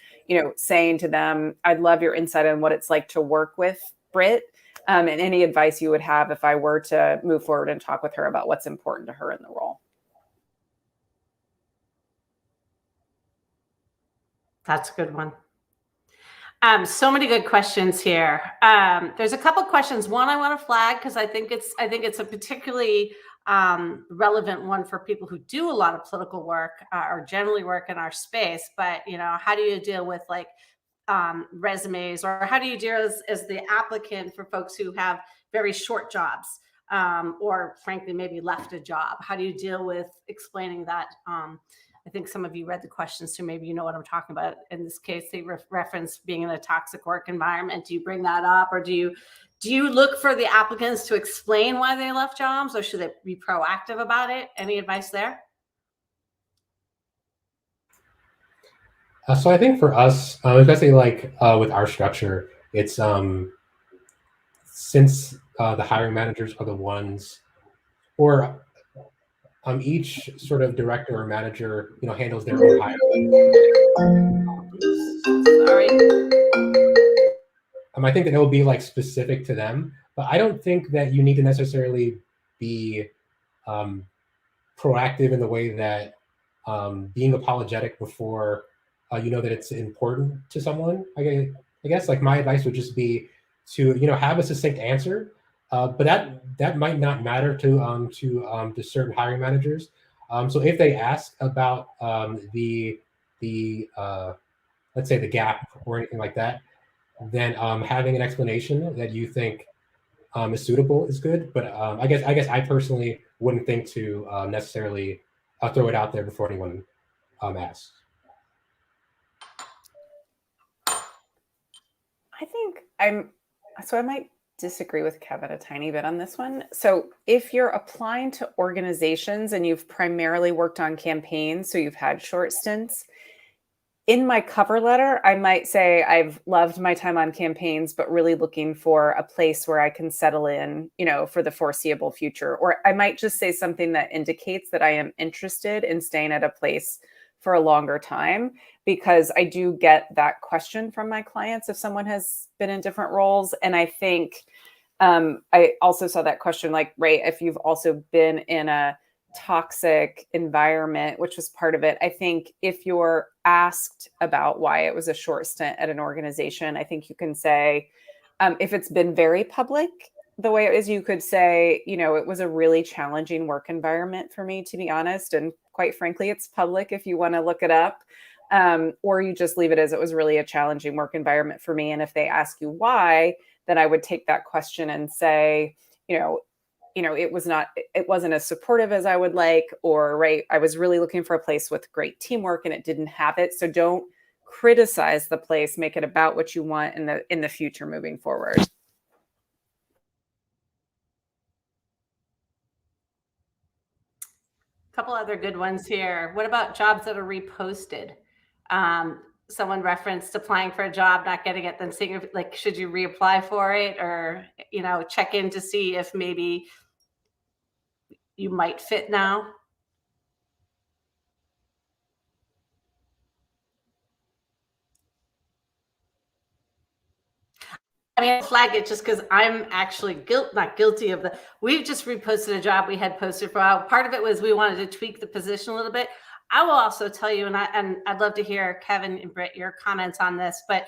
saying to them, I'd love your insight on what it's like to work with Britt, and any advice you would have if I were to move forward and talk with her about what's important to her in the role. That's a good one. So many good questions here. There's a couple questions. One I want to flag because I think it's a particularly relevant one for people who do a lot of political work or generally work in our space. But how do you deal with like resumes, or how do you deal as the applicant for folks who have very short jobs, or frankly maybe left a job? How do you deal with explaining that? I think some of you read the questions, so maybe you know what I'm talking about. In this case, they reference being in a toxic work environment. Do you bring that up, or do you look for the applicants to explain why they left jobs, or should they be proactive about it? Any advice there? So I think for us, especially like with our structure, it's since the hiring managers are the ones, or each sort of director or manager, handles their own hiring. Sorry. I think that it will be like specific to them, but I don't think that you need to necessarily be proactive in the way that being apologetic before that it's important to someone. I guess like my advice would just be to have a succinct answer. But that might not matter to certain hiring managers. So if they ask about the let's say the gap or anything like that, then having an explanation that you think is suitable is good. But I guess I personally wouldn't think to necessarily throw it out there before anyone asks. I might disagree with Kevin a tiny bit on this one. So if you're applying to organizations and you've primarily worked on campaigns, so you've had short stints, in my cover letter, I might say I've loved my time on campaigns, but really looking for a place where I can settle in, for the foreseeable future. Or I might just say something that indicates that I am interested in staying at a place for a longer time, because I do get that question from my clients if someone has been in different roles. And I think I also saw that question, like, right, if you've also been in a toxic environment, which was part of it. I think if you're asked about why it was a short stint at an organization, I think you can say, if it's been very public, the way it is, you could say, it was a really challenging work environment for me, to be honest. And quite frankly, it's public if you want to look it up. Or you just leave it as it was really a challenging work environment for me. And if they ask you why, then I would take that question and say, it wasn't as supportive as I would like, or right, I was really looking for a place with great teamwork and it didn't have it. So don't criticize the place, make it about what you want in the future moving forward. Couple other good ones here. What about jobs that are reposted? Someone referenced applying for a job, not getting it, then seeing if, like, should you reapply for it, or check in to see if maybe you might fit now? I mean, I flag it just because I'm actually not guilty of the. We've just reposted a job we had posted for a while. Part of it was we wanted to tweak the position a little bit. I will also tell you, and I'd love to hear, Kevin and Britt, your comments on this, but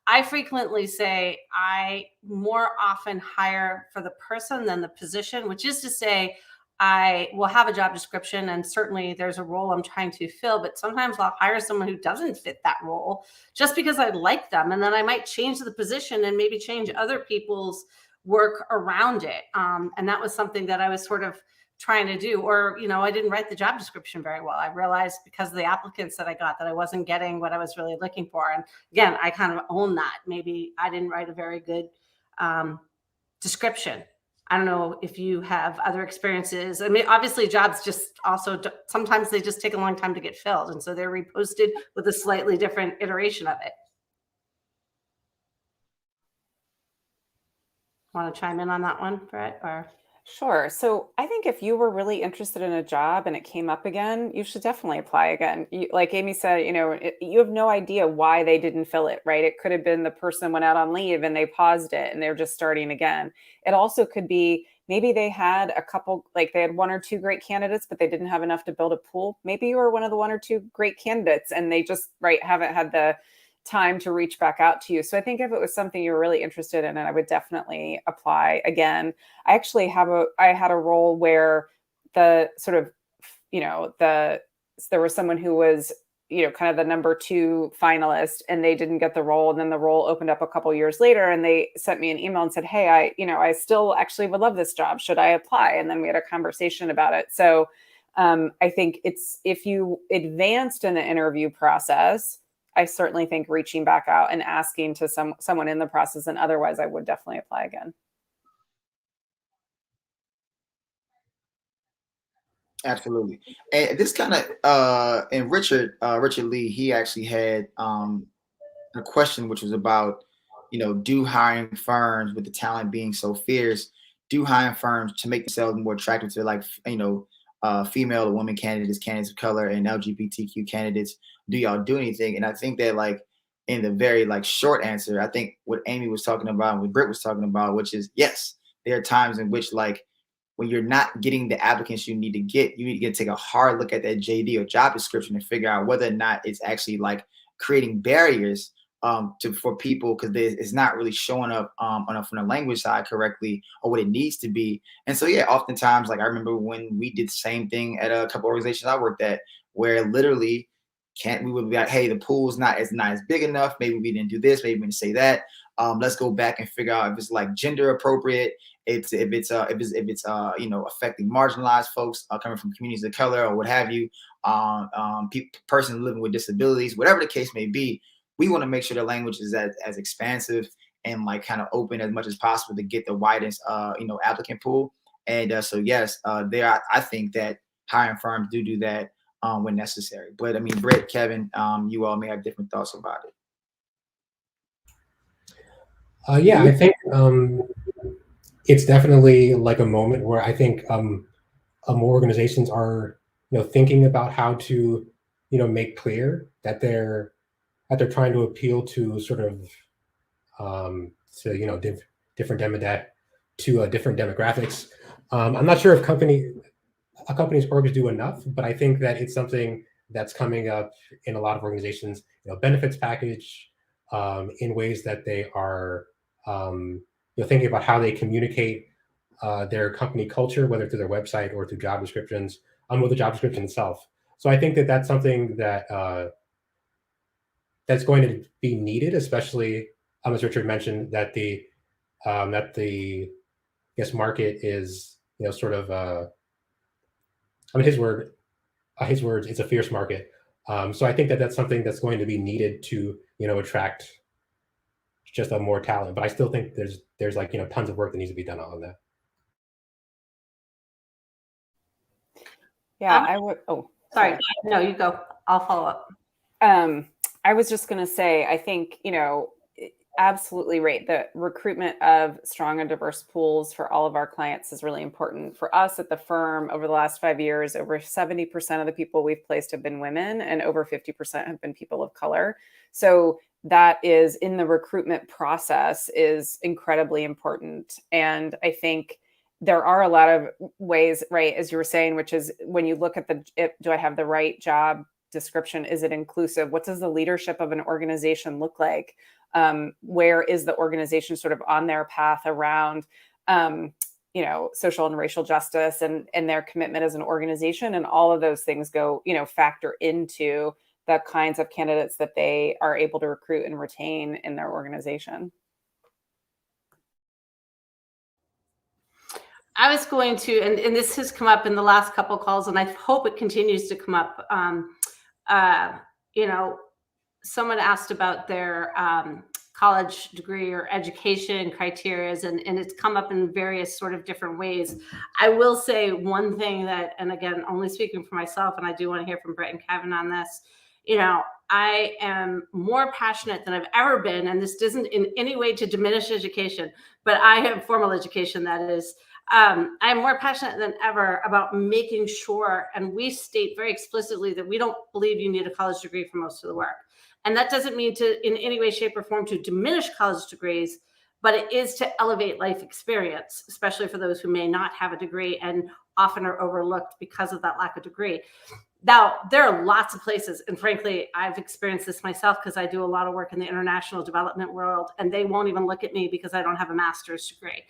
I frequently say I more often hire for the person than the position, which is to say I will have a job description and certainly there's a role I'm trying to fill, but sometimes I'll hire someone who doesn't fit that role just because I like them. And then I might change the position and maybe change other people's work around it. And that was something that I was sort of trying to do, or, you know, I didn't write the job description very well. I realized because of the applicants that I got that I wasn't getting what I was really looking for. And again, I kind of own that. Maybe I didn't write a very good description. I don't know if you have other experiences. I mean, obviously jobs just also, sometimes they just take a long time to get filled. And so they're reposted with a slightly different iteration of it. Want to chime in on that one, Brett? Or Sure. So I think if you were really interested in a job and it came up again, you should definitely apply again. Like Amy said, you know, you have no idea why they didn't fill it, right? It could have been the person went out on leave and they paused it and they're just starting again. It also could be maybe they had a couple, like they had one or two great candidates, but they didn't have enough to build a pool. Maybe you were one of the one or two great candidates and they just, right, haven't had the time to reach back out to you. So I think if it was something you were really interested in, I would definitely apply again. I actually I had a role where the sort of, you know, there was someone who was, you know, kind of the number 2 finalist and they didn't get the role. And then the role opened up a couple years later and they sent me an email and said, hey, I still actually would love this job. Should I apply? And then we had a conversation about it. So I think if you advanced in the interview process, I certainly think reaching back out and asking to someone in the process, and otherwise I would definitely apply again. Absolutely. And this kind of and Richard Lee, he actually had a question which was about, you know, do hiring firms with the talent being so fierce, do hiring firms to make themselves more attractive to, like, you know, female or women candidates, candidates of color, and LGBTQ candidates, do y'all do anything? And I think that, like, in the very, like, short answer, I think what Amy was talking about and what Britt was talking about, which is yes, there are times in which, like, when you're not getting the applicants you need to take a hard look at that JD or job description and figure out whether or not it's actually, like, creating barriers for people, because it's not really showing up from the language side correctly or what it needs to be. And so yeah, oftentimes, like, I remember when we did the same thing at a couple organizations I worked at, where literally we would be like, hey, the pool's not as big enough. Maybe we didn't do this. Maybe we didn't say that. Let's go back and figure out if it's, like, gender appropriate. If it's you know, affecting marginalized folks coming from communities of color or what have you, person living with disabilities, whatever the case may be. We want to make sure the language is as expansive and, like, kind of open as much as possible to get the widest you know, applicant pool. And so yes, I think that hiring firms do that when necessary. But I mean, Britt, Kevin, you all may have different thoughts about it. Yeah, I think it's definitely like a moment where I think more organizations are, you know, thinking about how to, you know, make clear that they're trying to appeal to sort of to, you know, different demographics. I'm not sure if companies orgs do enough, but I think that it's something that's coming up in a lot of organizations. You know, benefits package in ways that they are you know, thinking about how they communicate their company culture, whether through their website or through job descriptions, with the job description itself. So I think that that's something that that's going to be needed, especially as Richard mentioned, that the I guess market is, you know, sort of I mean, his words, it's a fierce market. So I think that that's something that's going to be needed to, you know, attract just a more talent. But I still think there's like, you know, tons of work that needs to be done on that. Yeah, I would. Oh, sorry. No, you go. I'll follow up. I was just going to say, I think, you know, absolutely right. The recruitment of strong and diverse pools for all of our clients is really important. For us at the firm, over the last 5 years, over 70% of the people we've placed have been women and over 50% have been people of color. So that is, in the recruitment process, is incredibly important. And I think there are a lot of ways, right, as you were saying, which is when you look at do I have the right job description? Is it inclusive? What does the leadership of an organization look like? Where is the organization sort of on their path around, you know, social and racial justice and their commitment as an organization? And all of those things go, you know, factor into the kinds of candidates that they are able to recruit and retain in their organization. I was going to, and this has come up in the last couple of calls, and I hope it continues to come up. You know, someone asked about their college degree or education criterias, and it's come up in various sort of different ways. I will say one thing that, and again, only speaking for myself, and I do want to hear from Brett and Kevin on this, I am more passionate than I've ever been, and this doesn't in any way to diminish education, but I have formal education, that is. I'm more passionate than ever about making sure, and we state very explicitly that we don't believe you need a college degree for most of the work. And that doesn't mean to, in any way, shape, or form, to diminish college degrees, but it is to elevate life experience, especially for those who may not have a degree and often are overlooked because of that lack of degree. Now, there are lots of places, and frankly, I've experienced this myself because I do a lot of work in the international development world, and they won't even look at me because I don't have a master's degree,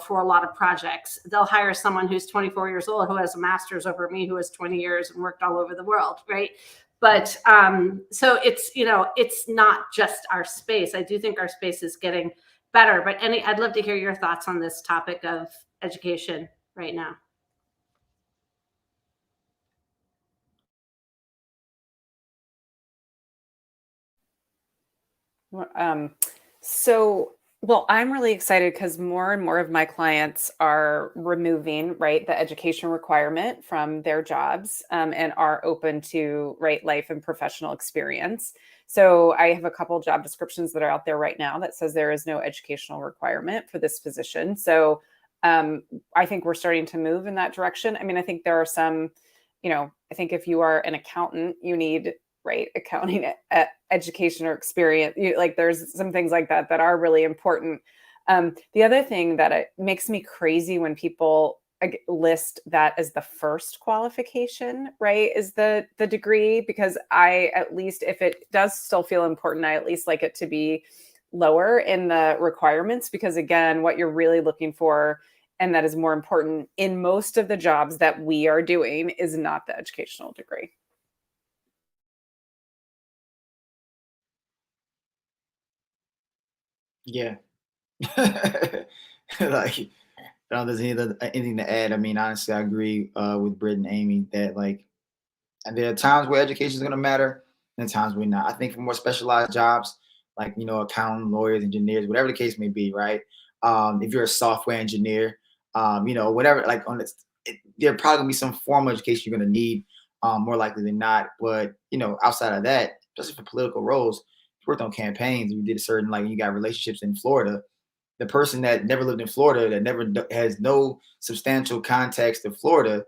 for a lot of projects. They'll hire someone who's 24 years old who has a master's over me, who has 20 years and worked all over the world, right? But so it's not just our space. I do think our space is getting better, but I'd love to hear your thoughts on this topic of education right now. Well, I'm really excited because more and more of my clients are removing, right, the education requirement from their jobs, and are open to, right, life and professional experience. So I have a couple job descriptions that are out there right now that says there is no educational requirement for this position. So I think we're starting to move in that direction. I mean, I think there are some, I think if you are an accountant, you need, right, accounting education or experience. There's some things like that that are really important. The other thing that it makes me crazy when people list that as the first qualification, right, is the degree, because I, at least if it does still feel important, I at least like it to be lower in the requirements, because again, what you're really looking for, and that is more important in most of the jobs that we are doing, is not the educational degree. Yeah. Like, I don't know if there's anything to add. I mean, honestly, I agree with Britt and Amy that, like, and there are times where education is going to matter and times where not. I think for more specialized jobs, like, accounting, lawyers, engineers, whatever the case may be, right? If you're a software engineer, whatever, like, there probably going to be some formal education you're going to need, more likely than not. But, outside of that, especially for political roles, if you worked on campaigns, you did a certain, like, you got relationships in Florida, the person that never lived in Florida, that never has no substantial context in Florida,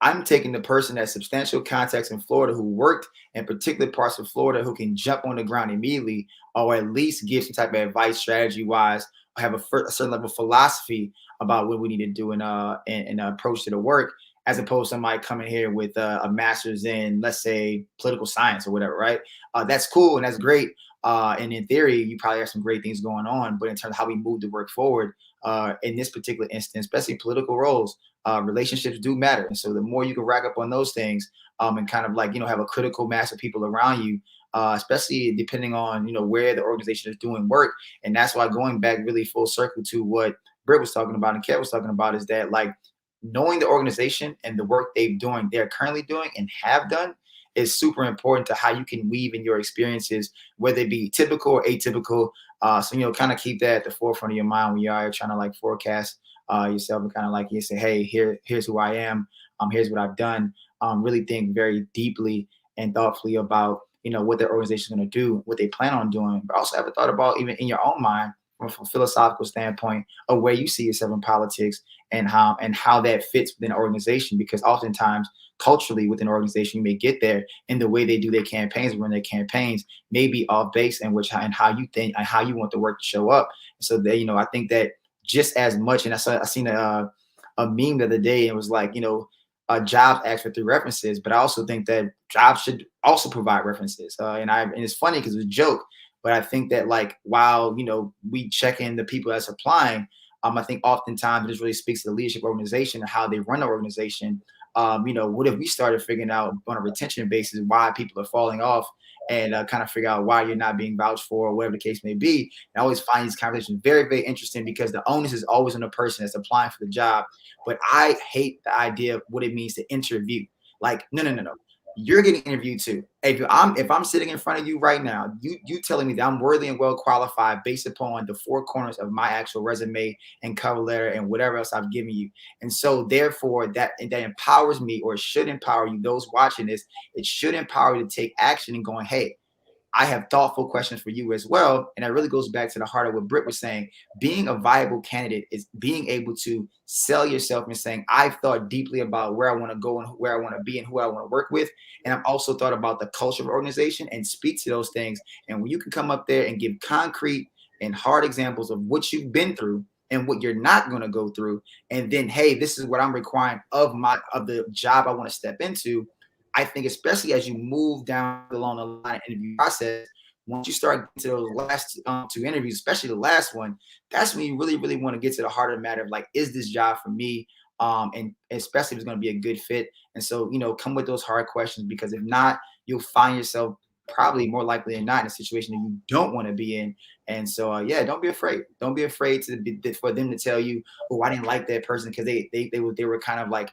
I'm taking the person that has substantial context in Florida, who worked in particular parts of Florida, who can jump on the ground immediately, or at least give some type of advice, strategy wise, or have a certain level of philosophy about what we need to do in an approach to the work, as opposed to somebody coming here with a master's in, let's say, political science or whatever, right? That's cool and that's great. And in theory, you probably have some great things going on, but in terms of how we move the work forward, in this particular instance, especially political roles, relationships do matter. And so the more you can rack up on those things, and kind of, like, have a critical mass of people around you, especially depending on, where the organization is doing work. And that's why, going back really full circle to what Britt was talking about and Kev was talking about, is that, like, knowing the organization and the work they're currently doing and have done is super important to how you can weave in your experiences, whether it be typical or atypical. So, kind of keep that at the forefront of your mind when you are trying to, like, forecast yourself, and kind of, like, you say, hey, here's who I am. Here's what I've done. Really think very deeply and thoughtfully about, what their organization is going to do, what they plan on doing, but also have a thought about, even in your own mind, from a philosophical standpoint, of where you see yourself in politics, and how that fits within an organization. Because oftentimes, culturally, within an organization, you may get there, and the way they do their campaigns, run their campaigns, may be off base, and how you think and how you want the work to show up. So that, I think that just as much, and I seen a meme the other day, and it was like, jobs ask for 3 references, but I also think that jobs should also provide references. And it's funny because it's a joke, but I think that, like, while, we check in the people that's applying, I think oftentimes it just really speaks to the leadership organization and how they run the organization, What if we started figuring out on a retention basis why people are falling off, and kind of figure out why you're not being vouched for, or whatever the case may be. And I always find these conversations very, very interesting, because the onus is always on the person that's applying for the job. But I hate the idea of what it means to interview. Like, no. You're getting interviewed too. If I'm sitting in front of you right now, you telling me that I'm worthy and well qualified based upon the four corners of my actual resume and cover letter and whatever else I've given you. And so therefore that empowers me, or should empower you, those watching this, it should empower you to take action and going, hey, I have thoughtful questions for you as well. And that really goes back to the heart of what Britt was saying. Being a viable candidate is being able to sell yourself and saying, I've thought deeply about where I want to go and where I want to be and who I want to work with. And I've also thought about the culture of the organization, and speak to those things. And when you can come up there and give concrete and hard examples of what you've been through and what you're not going to go through, and then, hey, this is what I'm requiring of the job I want to step into. I think especially as you move down along the line of interview process, once you start getting to those last two interviews, especially the last one, that's when you really, really want to get to the heart of the matter of, like, is this job for me? And especially if it's going to be a good fit. And so, come with those hard questions, because if not, you'll find yourself probably more likely than not in a situation that you don't want to be in. And so, don't be afraid. Don't be afraid for them to tell you, oh, I didn't like that person because they were kind of like,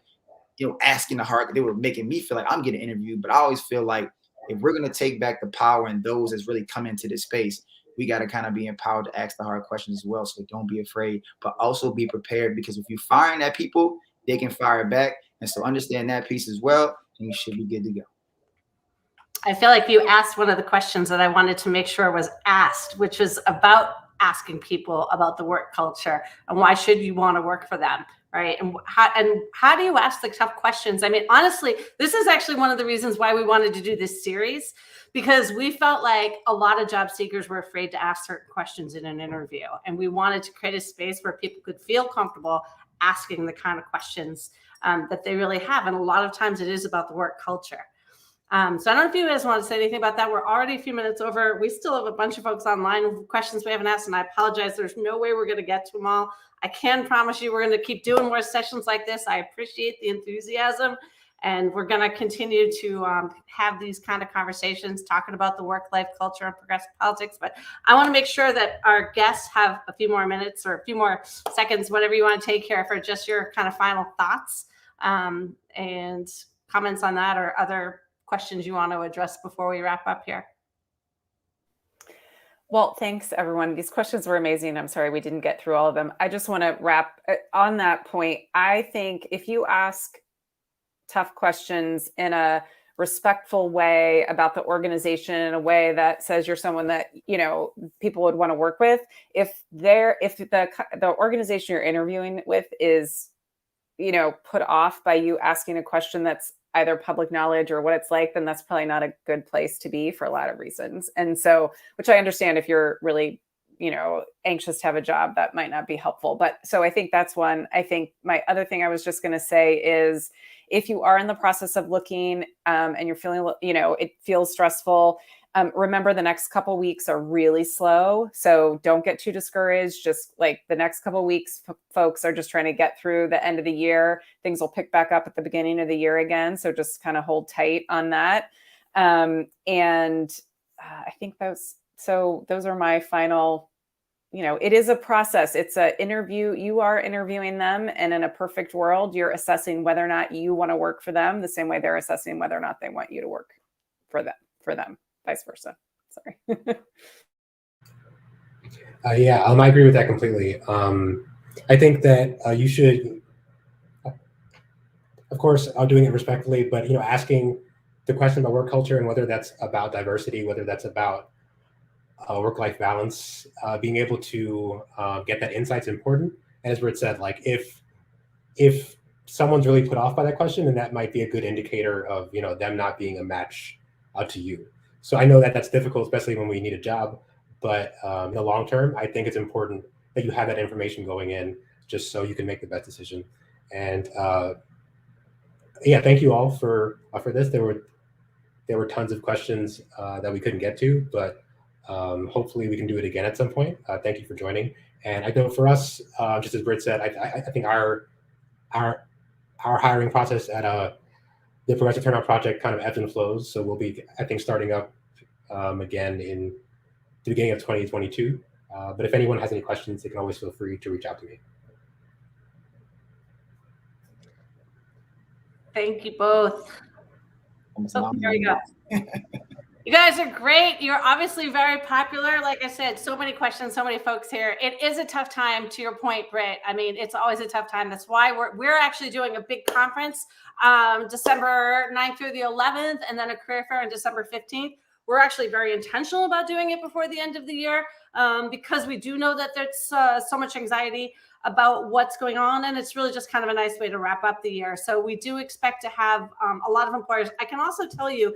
asking the hard, they were making me feel like I'm getting interviewed. But I always feel like if we're going to take back the power and those that's really come into this space, we got to kind of be empowered to ask the hard questions as well. So don't be afraid, but also be prepared, because if you're firing at people, they can fire back. And so understand that piece as well, and you should be good to go. I feel like you asked one of the questions that I wanted to make sure was asked, which is about asking people about the work culture and why should you want to work for them. Right. And how do you ask the tough questions? I mean, honestly, this is actually one of the reasons why we wanted to do this series, because we felt like a lot of job seekers were afraid to ask certain questions in an interview. And we wanted to create a space where people could feel comfortable asking the kind of questions that they really have. And a lot of times it is about the work culture. So I don't know if you guys want to say anything about that. We're already a few minutes over. We still have a bunch of folks online with questions we haven't asked, and I apologize. There's no way we're going to get to them all. I can promise you we're going to keep doing more sessions like this. I appreciate the enthusiasm, and we're going to continue to have these kind of conversations talking about the work-life culture and progressive politics. But I want to make sure that our guests have a few more minutes or a few more seconds, whatever you want to take here, for just your kind of final thoughts and comments on that, or other questions you want to address before we wrap up here. Well, thanks, everyone. These questions were amazing. I'm sorry we didn't get through all of them. I just want to wrap on that point. I think if you ask tough questions in a respectful way about the organization, in a way that says you're someone that, people would want to work with, if the organization you're interviewing with is, put off by you asking a question that's either public knowledge or what it's like, then that's probably not a good place to be for a lot of reasons. And so, which I understand, if you're really, anxious to have a job, that might not be helpful. But so I think that's one. I think my other thing I was just going to say is, if you are in the process of looking and you're feeling, it feels stressful, remember the next couple weeks are really slow. So don't get too discouraged. Just like the next couple weeks, folks are just trying to get through the end of the year. Things will pick back up at the beginning of the year again. So just kind of hold tight on that. I think those are my final, it is a process. It's an interview. You are interviewing them. And in a perfect world, you're assessing whether or not you want to work for them the same way they're assessing whether or not they want you to work for them. Vice versa. Sorry. I agree with that completely. I think that you should, of course, doing it respectfully, but asking the question about work culture and whether that's about diversity, whether that's about work-life balance, being able to get that insight is important. And as Britt said, like if someone's really put off by that question, then that might be a good indicator of them not being a match to you. So I know that that's difficult, especially when we need a job. But in the long term, I think it's important that you have that information going in, just so you can make the best decision. And thank you all for this. There were tons of questions that we couldn't get to, but hopefully we can do it again at some point. Thank you for joining. And I know for us, just as Britt said, I think our our hiring process at the Progressive Turnout Project kind of ebbs and flows. So we'll be, I think, starting up again in the beginning of 2022. But if anyone has any questions, they can always feel free to reach out to me. Thank you both. Oh, there you go. You guys are great. You're obviously very popular. Like I said, so many questions, so many folks here. It is a tough time, to your point, Britt. I mean, it's always a tough time. That's why we're actually doing a big conference December 9th through the 11th, and then a career fair on December 15th. We're actually very intentional about doing it before the end of the year because we do know that there's so much anxiety about what's going on, and it's really just kind of a nice way to wrap up the year. So we do expect to have a lot of employers. I can also tell you,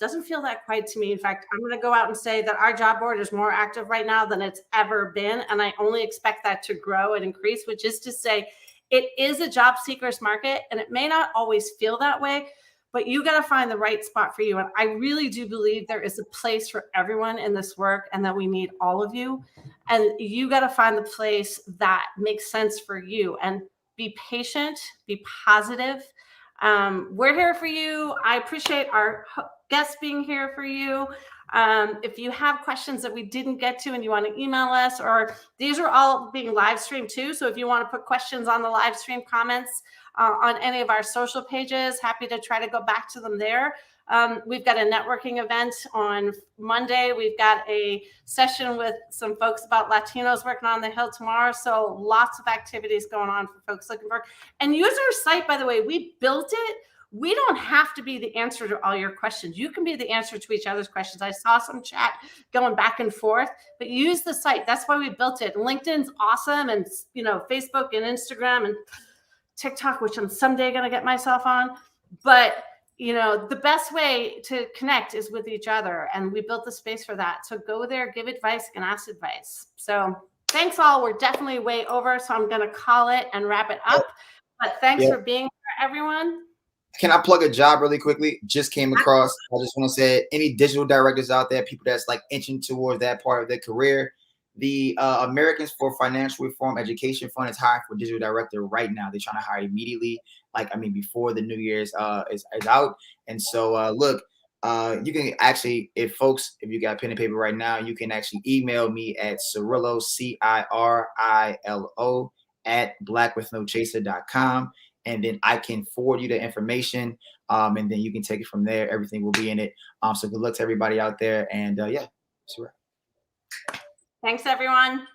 doesn't feel that quiet to me. In fact, I'm going to go out and say that our job board is more active right now than it's ever been. And I only expect that to grow and increase, which is to say it is a job seekers market, and it may not always feel that way, but you got to find the right spot for you. And I really do believe there is a place for everyone in this work, and that we need all of you. And you got to find the place that makes sense for you, and be patient, be positive. We're here for you. I appreciate our guests being here for you. If you have questions that we didn't get to and you want to email us, or these are all being live streamed too. So if you want to put questions on the live stream comments on any of our social pages, happy to try to go back to them there. We've got a networking event on Monday. We've got a session with some folks about Latinos working on the Hill tomorrow. So lots of activities going on for folks looking for. And use our site, by the way, we built it. We don't have to be the answer to all your questions. You can be the answer to each other's questions. I saw some chat going back and forth, but use the site. That's why we built it. LinkedIn's awesome, and Facebook and Instagram and TikTok, which I'm someday going to get myself on. But the best way to connect is with each other, and we built the space for that. So go there, give advice, and ask advice. So thanks all. We're definitely way over, so I'm going to call it and wrap it up. But thanks for being here, everyone. Can I plug a job really quickly? Just came across. I just want to say, any digital directors out there, people that's like inching towards that part of their career, the Americans for Financial Reform Education Fund is hiring for digital director right now. They're trying to hire immediately, before the New Year's is out. And so look, you can actually, if you got pen and paper right now, you can actually email me at Cirilo, CIRILO @blackwithnochaser.com. And then I can forward you the information, and then you can take it from there. Everything will be in it. So good luck to everybody out there. And Thanks, everyone.